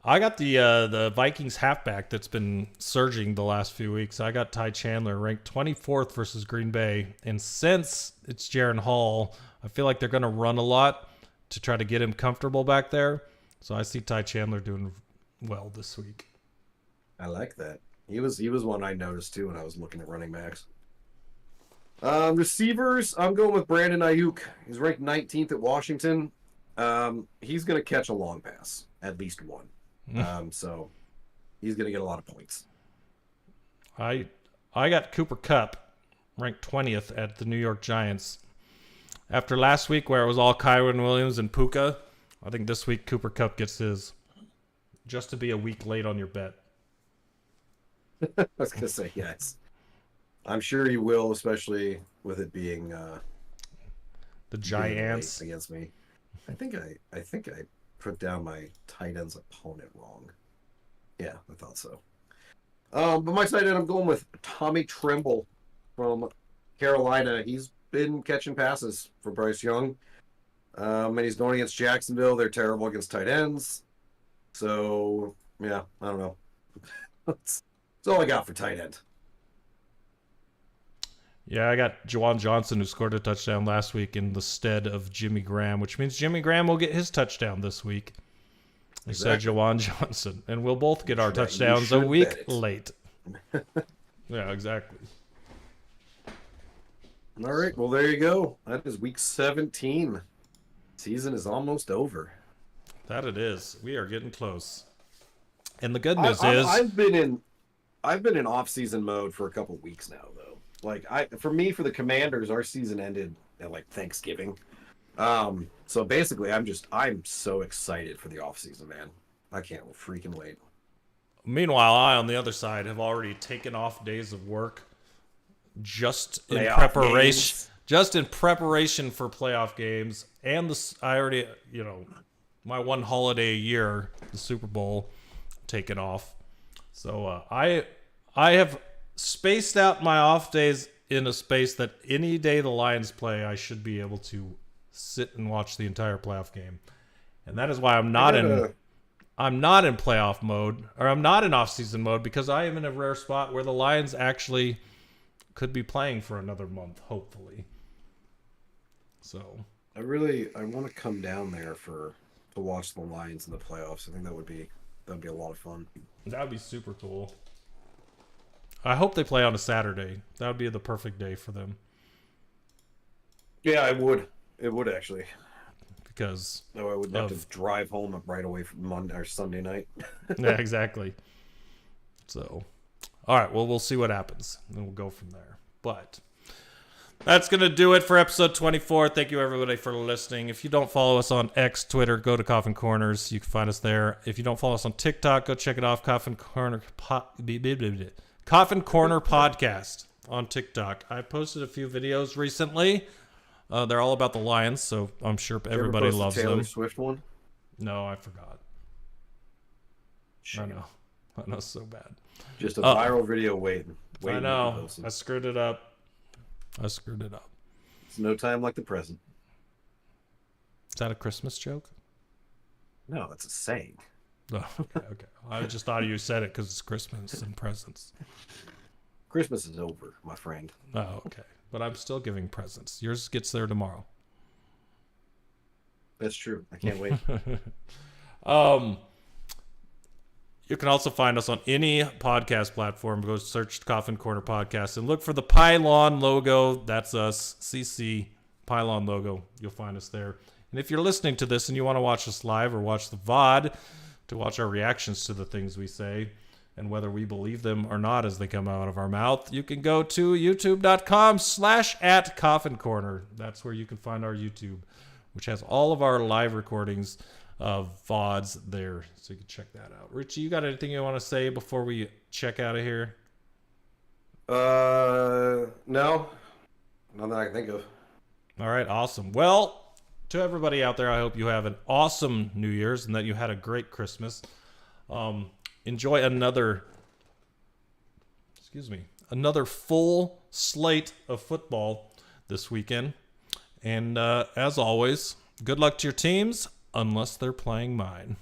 I got the Vikings halfback that's been surging the last few weeks. I got Ty Chandler ranked 24th versus Green Bay. And since it's Jaron Hall, I feel like they're going to run a lot to try to get him comfortable back there. So I see Ty Chandler doing well this week. I like that. He was one I noticed too when I was looking at running backs. Receivers, I'm going with Brandon Ayuk. He's ranked 19th at Washington. He's going to catch a long pass, at least one. So he's going to get a lot of points. I got Cooper Kupp ranked 20th at the New York Giants. After last week where it was all Kyron Williams and Puka, I think this week Cooper Kupp gets his, just to be a week late on your bet. I was going to say yes. I'm sure you will, especially with it being the Giants against me. I think I put down my tight end's opponent wrong. Yeah, I thought so. But my tight end, I'm going with Tommy Tremble from Carolina. He's been catching passes for Bryce Young. And he's going against Jacksonville. They're terrible against tight ends. So, yeah, I don't know. That's all I got for tight end. Yeah, I got Juwan Johnson, who scored a touchdown last week in the stead of Jimmy Graham, which means Jimmy Graham will get his touchdown this week instead of Juwan Johnson. And we'll both get our touchdowns a week late. Yeah, exactly. All right, well, there you go. That is week 17. Season is almost over. That it is. We are getting close. And the good news is... I've been in off-season mode for a couple weeks now, though. Like for the Commanders, our season ended at like Thanksgiving. So basically I'm so excited for the off season, man. I can't freaking wait. Meanwhile, I on the other side have already taken off days of work just in preparation for playoff games, and I already, my one holiday a year, the Super Bowl, taken off. So I have spaced out my off days in a space that any day the Lions play, I should be able to sit and watch the entire playoff game. And that is why I'm not in playoff mode, or I'm not in off-season mode, because I am in a rare spot where the Lions actually could be playing for another month, hopefully. So I want to come down there to watch the Lions in the playoffs. I think that'd be a lot of fun. That would be super cool. I hope they play on a Saturday. That would be the perfect day for them. Yeah, it would. It would actually. Because I wouldn't have to drive home right away from Monday or Sunday night. Yeah, exactly. So, all right. Well, we'll see what happens, and we'll go from there. But that's going to do it for episode 24. Thank you, everybody, for listening. If you don't follow us on X, Twitter, go to Coffin Corners. You can find us there. If you don't follow us on TikTok, go check it off. Coffin Corner Podcast on TikTok. I posted a few videos recently. They're all about the Lions, so I'm sure everybody loves them. Taylor Swift one? No, I forgot. Shame. I know, so bad. Just a viral video waiting. I know. I screwed it up. It's no time like the present. Is that a Christmas joke? No, that's a saying. Oh, okay. I just thought you said it because it's Christmas and presents. Christmas is over, my friend. Oh, okay. But I'm still giving presents. Yours gets there tomorrow. That's true. I can't wait. You can also find us on any podcast platform. Go search Coffin Corner Podcast and look for the Pylon logo. That's us. CC Pylon logo. You'll find us there. And if you're listening to this and you want to watch us live or watch the VOD to watch our reactions to the things we say and whether we believe them or not as they come out of our mouth, you can go to youtube.com/@CoffinCorner. That's where you can find our YouTube, which has all of our live recordings of VODs there. So you can check that out. Richie, you got anything you want to say before we check out of here? No. Nothing I can think of. All right, awesome. Well, to everybody out there, I hope you have an awesome New Year's and that you had a great Christmas. Enjoy another full slate of football this weekend. And as always, good luck to your teams, unless they're playing mine.